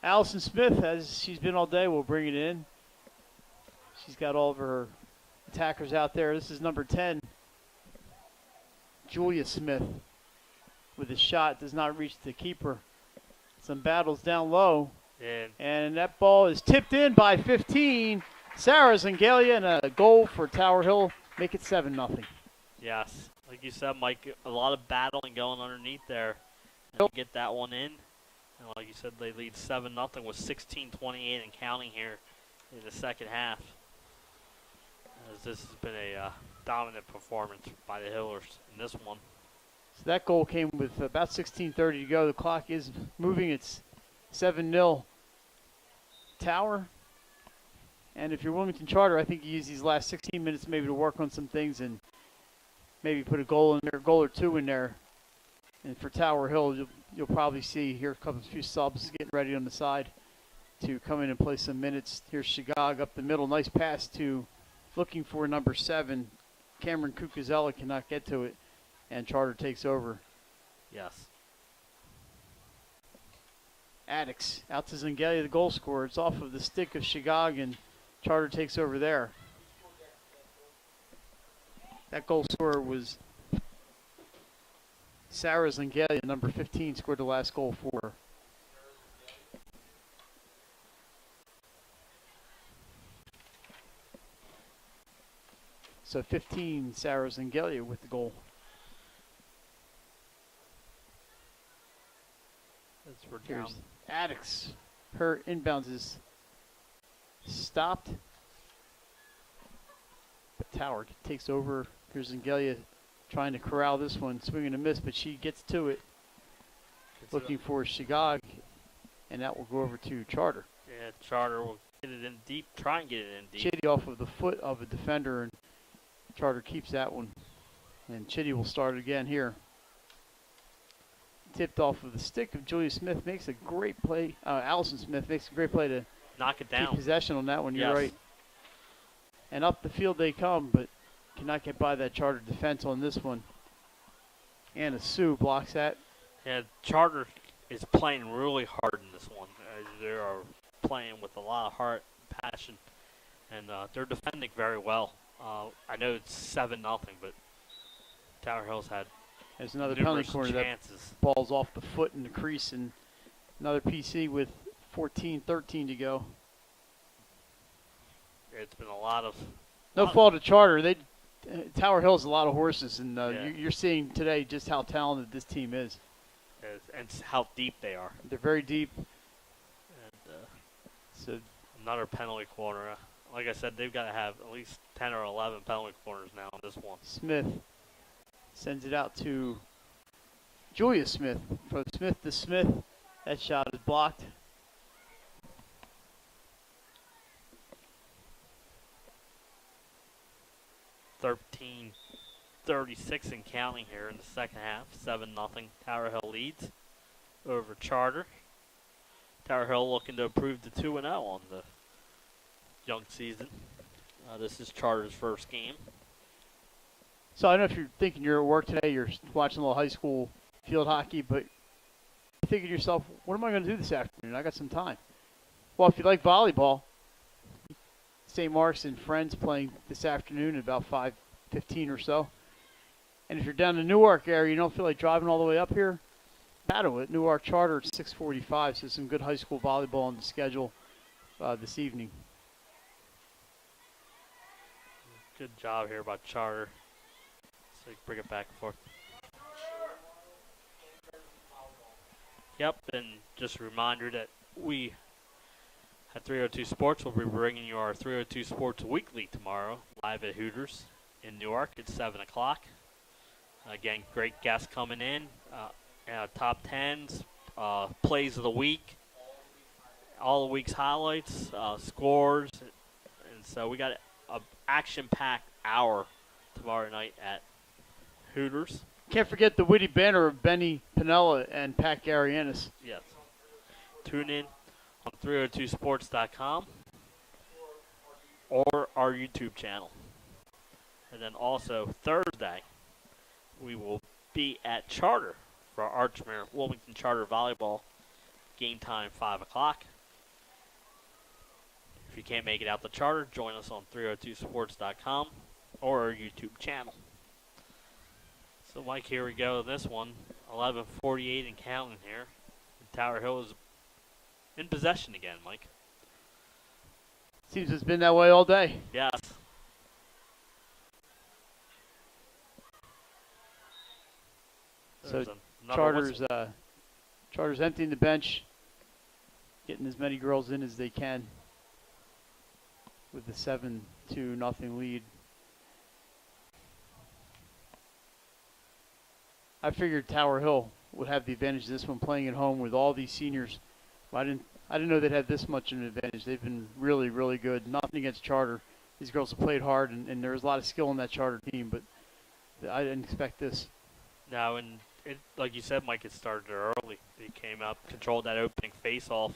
Allison Smith, as she's been all day, will bring it in. She's got all of her attackers out there. This is number 10, Julia Smith, with a shot, does not reach the keeper. Some battles down low, and that ball is tipped in by 15. Sarah Zangalia, and a goal for Tower Hill, make it 7-0. Yes, like you said, Mike, a lot of battling going underneath there. And they get that one in, and like you said, they lead 7-0 with 16:28 and counting here in the second half. As this has been a dominant performance by the Hillers in this one. So that goal came with about 16:30 to go. The clock is moving. It's 7-0 Tower. And if you're Wilmington Charter, I think you use these last 16 minutes maybe to work on some things and maybe put a goal in there, goal or two in there. And for Tower Hill, you'll probably see here comes a few subs getting ready on the side to come in and play some minutes. Here's Shigog up the middle. Nice pass to looking for number 7. Cameron Cucuzella cannot get to it, and Charter takes over. Yes. Addix out to Zangalia, the goal scorer. It's off of the stick of Shigog, and Charter takes over there. That goal scorer was Sarah Zangalia, number 15, scored the last goal for her. So 15, Sarah Zangalia with the goal. That's for Here's Addix. Her inbounds is stopped. But Tower takes over. Here's Zangalia trying to corral this one, swinging a miss, but she gets to it. Looking for Shigog, and that will go over to Charter. Yeah, Charter will get it in deep, try and get it in deep. Chitty off of the foot of a defender, and Charter keeps that one. And Chitty will start again here. Tipped off of the stick of Julia Smith, makes a great play. Allison Smith makes a great play to knock it keep down. possession on that one. Yes. You're right. And up the field they come, but cannot get by that Charter defense on this one. Anna Sue blocks that. Yeah, Charter is playing really hard in this one. They are playing with a lot of heart, passion, and they're defending very well. I know it's 7-0, but Tower Hill's had There's another penalty numerous corner. That chances. ball's off the foot in the crease, and another PC with 14-13 to go. It's been a lot of No fault of Charter. Tower Hill's a lot of horses, and Yeah. you're seeing today just how talented this team is. and how deep they are. They're very deep. And So another penalty corner. Like I said, they've got to have at least 10 or 11 penalty corners now in this one. Smith sends it out to Julia Smith. From Smith to Smith, that shot is blocked. .36 and counting here in the second half. 7-0 Tower Hill leads over Charter. Tower Hill looking to improve to 2-0 on the young season. This is Charter's first game. So I don't know if you're thinking you're at work today, you're watching a little high school field hockey, but you're thinking to yourself, what am I going to do this afternoon? I got some time. Well, if you like volleyball, St. Mark's and Friends playing this afternoon at about 5:15 or so. And if you're down in the Newark area, you don't feel like driving all the way up here, battle it. Newark Charter at 6:45, so some good high school volleyball on the schedule this evening. Good job here by Charter. So you bring it back and forth. Yep, and just a reminder that we at 302 Sports will be bringing you our 302 Sports Weekly tomorrow, live at Hooters in Newark at 7 o'clock. Again, great guests coming in, top 10s, plays of the week, all the week's highlights, scores. And so we got an action-packed hour tomorrow night at Hooters. Can't forget the witty banner of Benny Pinella and Pat Garianis. Yes. Tune in on 302sports.com or our YouTube channel. And then also Thursday, we will be at Charter for our Archmere Wilmington Charter Volleyball. Game time 5 o'clock. If you can't make it out to Charter, join us on 302sports.com or our YouTube channel. So, Mike, here we go. This one, 11:48 and counting here. Tower Hill is in possession again, Mike. Seems it's been that way all day. Yes. So There's another Charter's emptying the bench, getting as many girls in as they can with the 7-0 lead. I figured Tower Hill would have the advantage of this one, playing at home with all these seniors. I didn't know they'd have this much of an advantage. They've been really, really good. Nothing against Charter. These girls have played hard, and there was a lot of skill in that Charter team, but I didn't expect this. No, and like you said, Mike, it started early. They came up, controlled that opening face-off,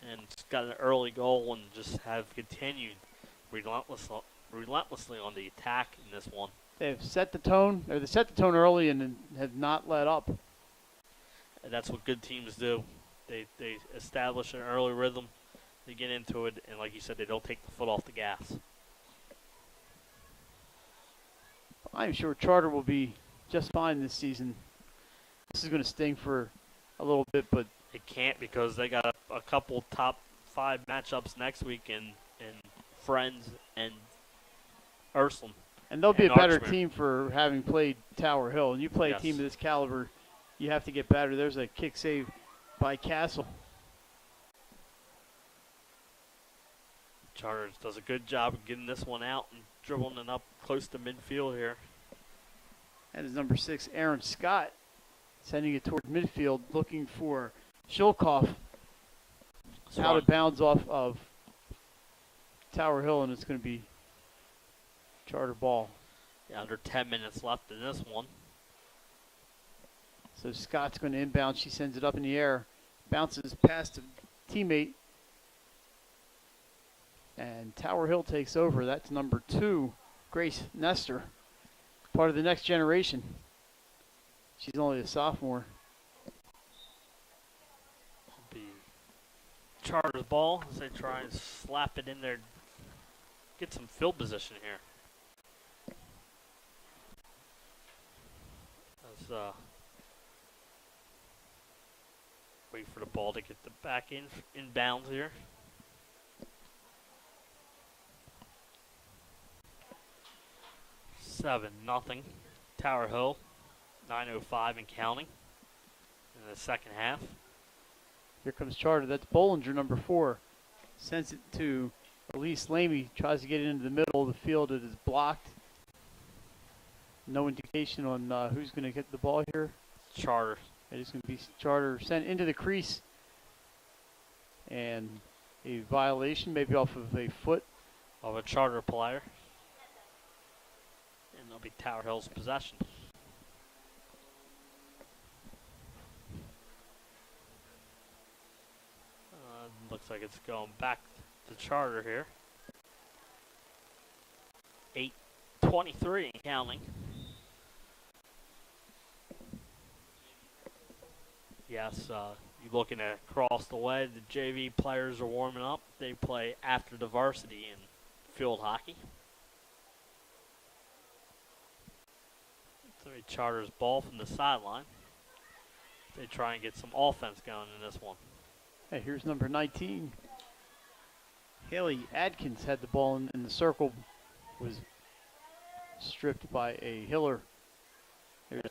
and got an early goal and just have continued relentlessly on the attack in this one. They've set the tone, or they set the tone early and have not let up. And that's what good teams do. They establish an early rhythm, they get into it, and like you said, they don't take the foot off the gas. I'm sure Charter will be just fine this season. This is going to sting for a little bit, but It can't because they got a couple top 5 matchups next week in Friends and Ursuline. and they'll be a and better Archmere. team for having played Tower Hill. And you play Yes. a team of this caliber, you have to get better. There's a kick save by Castle. Charter does a good job of getting this one out and dribbling it up close to midfield here. That is number 6, Aaron Scott, sending it toward midfield, looking for Shulkoff. Out of bounds off of Tower Hill, and it's going to be Charter ball. Yeah, under 10 minutes left in this one. So Scott's going to inbound. She sends it up in the air, bounces past a teammate, and Tower Hill takes over. That's number 2, Grace Nestor, part of the next generation. She's only a sophomore. Be Charter's ball as they try and slap it in there. Get some field position here. As wait for the ball to get the back in bounds here. Seven nothing. Tower Hill. 9:05 and counting in the second half. Here comes Charter. That's Bollinger, number 4. Sends it to Elise Lamy. Tries to get it into the middle of the field. It is blocked. No indication on who's going to get the ball here. Charter. It is going to be Charter sent into the crease. And a violation, maybe off of a foot. Of a Charter player. And it'll be Tower Hill's possession. Looks like it's going back to Charter here. 8:23 and counting. Yes, you're looking at across the way. The JV players are warming up. They play after the varsity in field hockey. So Charter's ball from the sideline. They try and get some offense going in this one. Hey, here's number 19. Haley Adkins had the ball in the circle. Was stripped by a Hiller. Here's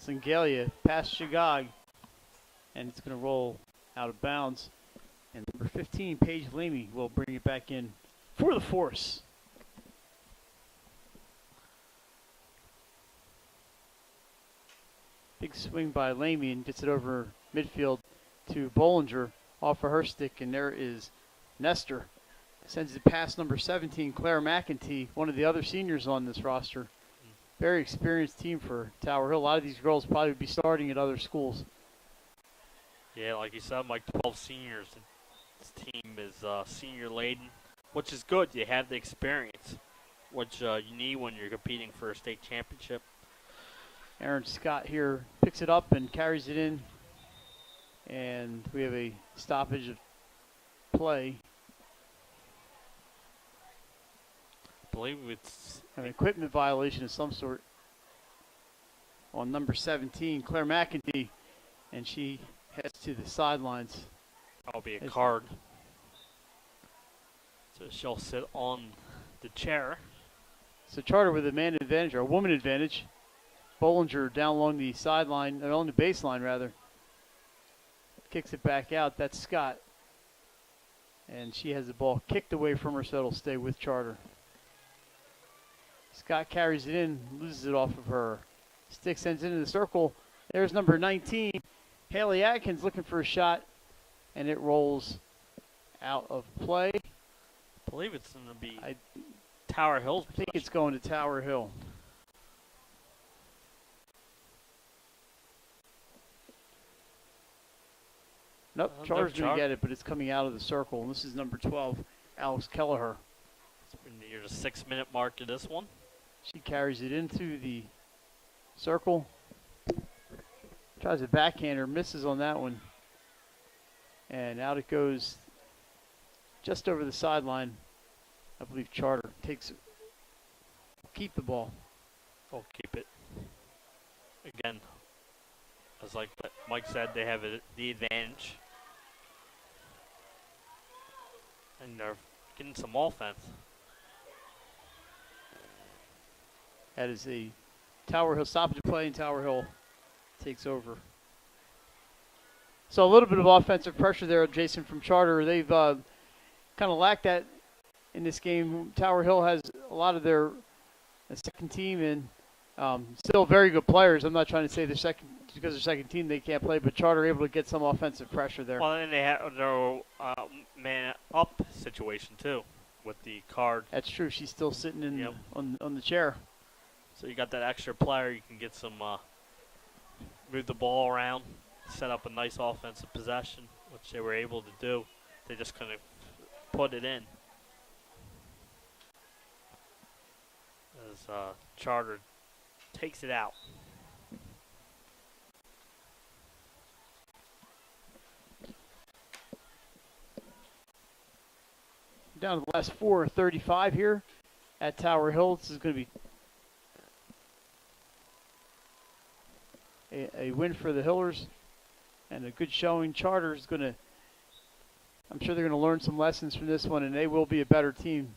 Singalia past Shigag. And it's going to roll out of bounds. And number 15, Paige Lamy, will bring it back in for the force. Big swing by Lamy and gets it over midfield to Bollinger off of her stick, and there is Nestor. Sends it past number 17, Claire McEntee, one of the other seniors on this roster. Very experienced team for Tower Hill. A lot of these girls probably would be starting at other schools. Yeah, like you said, Mike, 12 seniors. This team is senior laden, which is good. You have the experience, which you need when you're competing for a state championship. Aaron Scott here picks it up and carries it in. And we have a stoppage of play. I believe it's An equipment violation of some sort on number 17, Claire McEntee. And she heads to the sidelines. that'll be a card. So she'll sit on the chair. So Charter with a man advantage, or a woman advantage. Bollinger down along the sideline, or along the baseline rather. Kicks it back out. That's Scott. And she has the ball kicked away from her, so it'll stay with Charter. Scott carries it in, loses it off of her. Stick sends it into the circle. There's number 19, Haley Atkins, looking for a shot, and it rolls out of play. I believe it's going to be I Tower Hill's think possession. it's going to Tower Hill. Nope, No Charter's going Char- to get it, but it's coming out of the circle. And this is number 12, Alex Kelleher. We're near the 6-minute mark of this one. She carries it into the circle. Tries a backhander, misses on that one. And out it goes just over the sideline. I believe Charter keep the ball. I'll keep it. Again, as like Mike said, they have the advantage. And they're getting some offense. That is a Tower Hill stoppage play, and Tower Hill takes over. So a little bit of offensive pressure there, Jason, from Charter. They've kind of lacked that in this game. Tower Hill has a lot of their second team and still very good players. I'm not trying to say they're second because they're second team they can't play, but Charter able to get some offensive pressure there. Well, and they have their man up situation too, with the card. That's true. She's still sitting in Yep. on the chair. So you got that extra player. You can get some move the ball around, set up a nice offensive possession, which they were able to do. They just couldn't put it in. As Charter takes it out. Down to the last 4:35 here at Tower Hill. This is going to be a win for the Hillers and a good showing. Charter is going to, I'm sure they're going to learn some lessons from this one, and they will be a better team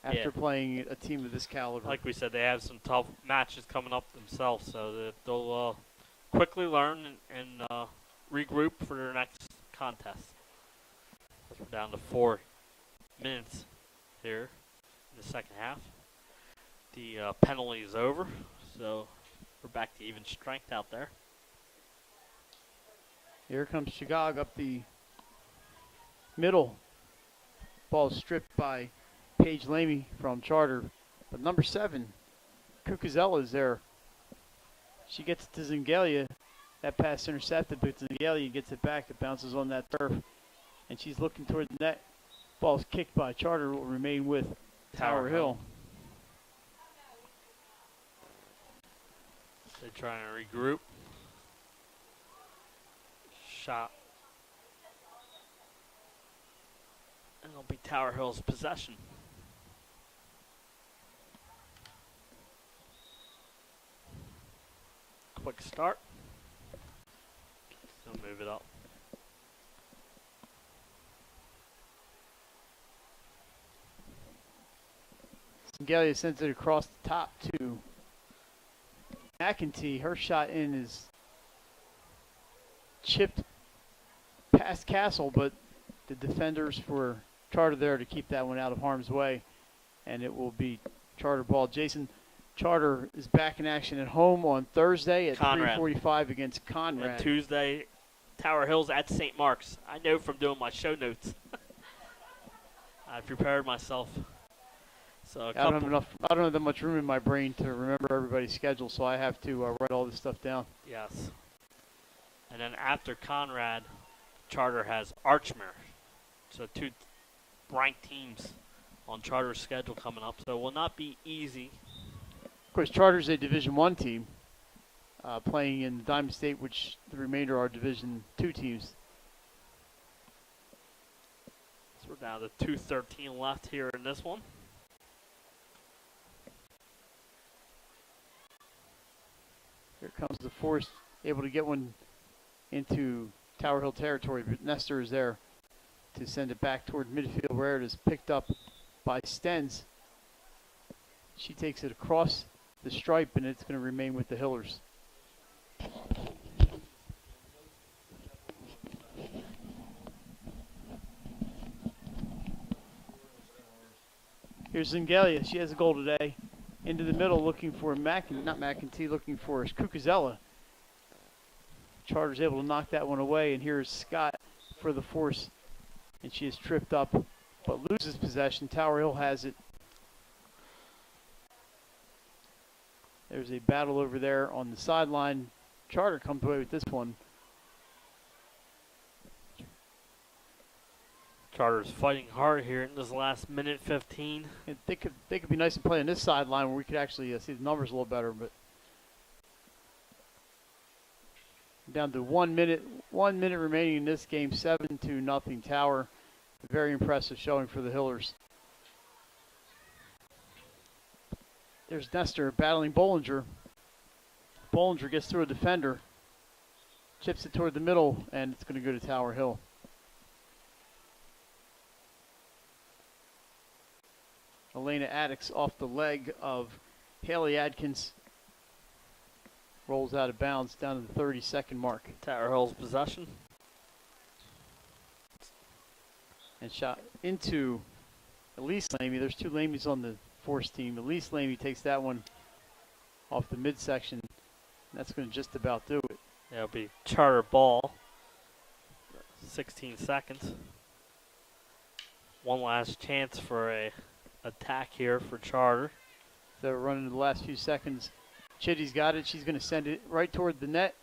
after playing a team of this caliber. Like we said, they have some tough matches coming up themselves, so that they'll quickly learn and regroup for their next contest. We're down to 4 minutes here in the second half. The penalty is over, so we're back to even strength out there. Here comes Chagog up the middle. Ball stripped by Paige Lamy from Charter. But number 7, Kukazella is there. She gets it to Zingalia. That pass intercepted, but Zingalia gets it back. It bounces on that turf. And she's looking toward the net. Ball's kicked by Charter, will remain with Tower Hill. They're trying to regroup. Shot. And it'll be Tower Hill's possession. Quick start. Still move it up. Zingalia sends it across the top to McEntee. Her shot in is chipped past Castle, but the defenders for Charter there to keep that one out of harm's way, and it will be Charter ball. Jason, Charter is back in action at home on Thursday at Conrad. 3:45 against Conrad. And Tuesday, Tower Hills at St. Mark's. I know from doing my show notes. I prepared myself. So I don't have that much room in my brain to remember everybody's schedule, so I have to write all this stuff down. Yes. And then after Conrad, Charter has Archmere. So 2 ranked teams on Charter's schedule coming up. So it will not be easy. Of course, Charter's a Division I team playing in Diamond State, which the remainder are Division II teams. So we're down to 2:13 left here in this one. Here comes the force, able to get one into Tower Hill territory, but Nestor is there to send it back toward midfield where it is picked up by Stens. She takes it across the stripe, and it's going to remain with the Hillers. Here's Zingalia. She has a goal today. Into the middle looking for looking for Cucuzella. Charter's able to knock that one away, and here's Scott for the force, and she is tripped up but loses possession. Tower Hill has it. There's a battle over there on the sideline. Charter comes away with this one. Charter's fighting hard here in this last minute 15. And they could be nice and play on this sideline where we could actually see the numbers a little better, but down to 1 minute remaining in this game, 7-0 Tower. A very impressive showing for the Hillers. There's Nestor battling Bollinger. Bollinger gets through a defender, chips it toward the middle, and it's going to go to Tower Hill. Elena Addix off the leg of Haley Adkins. Rolls out of bounds down to the 30-second mark. Tower Hill's possession. And shot into Elise Lamy. There's 2 Lamys on the force team. Elise Lamy takes that one off the midsection. That's going to just about do it. That'll be Charter ball. 16 seconds. One last chance for a attack here for Charter. So we're running the last few seconds. Chitty's got it. She's going to send it right toward the net.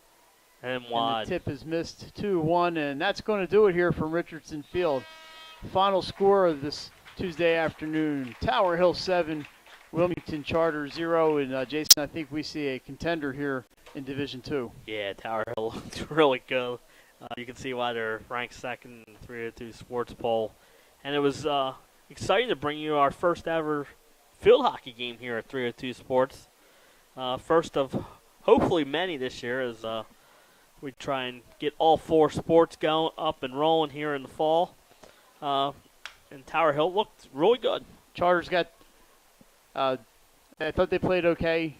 And wide. And the tip is missed 2-1, and that's going to do it here from Richardson Field. Final score of this Tuesday afternoon: Tower Hill 7, Wilmington Charter 0. And Jason, I think we see a contender here in Division II. Yeah, Tower Hill looks really good. You can see why they're ranked second in the 302 Sports Poll. And it was exciting to bring you our first ever field hockey game here at 302 Sports. First of hopefully many this year as we try and get all 4 sports going up and rolling here in the fall. And Tower Hill looked really good. Charter's got, I thought they played okay.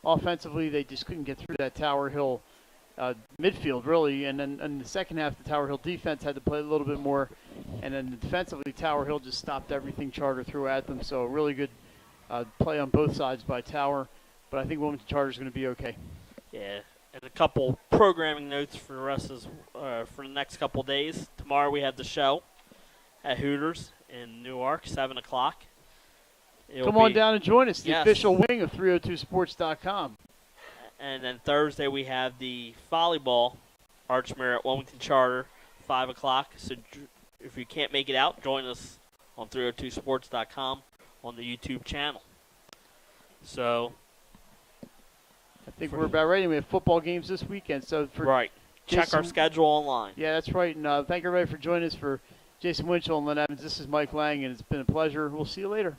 Offensively, they just couldn't get through that Tower Hill midfield, really. And then in the second half, the Tower Hill defense had to play a little bit more. And then defensively, Tower Hill just stopped everything Charter threw at them. So a really good play on both sides by Tower. But I think Wilmington Charter is going to be okay. Yeah, and a couple programming notes for the rest of for the next couple days. Tomorrow we have the show at Hooters in Newark, 7 o'clock. Come on down and join us, the Yes. official wing of 302sports.com. And then Thursday we have the volleyball Archmere at Wilmington Charter, 5 o'clock. So if you can't make it out, join us on 302sports.com on the YouTube channel. So I think we're about ready. We have football games this weekend. So for right. Check our schedule online. Yeah, that's right. And thank everybody for joining us. For Jason Winchell and Len Evans, this is Mike Lang, and it's been a pleasure. We'll see you later.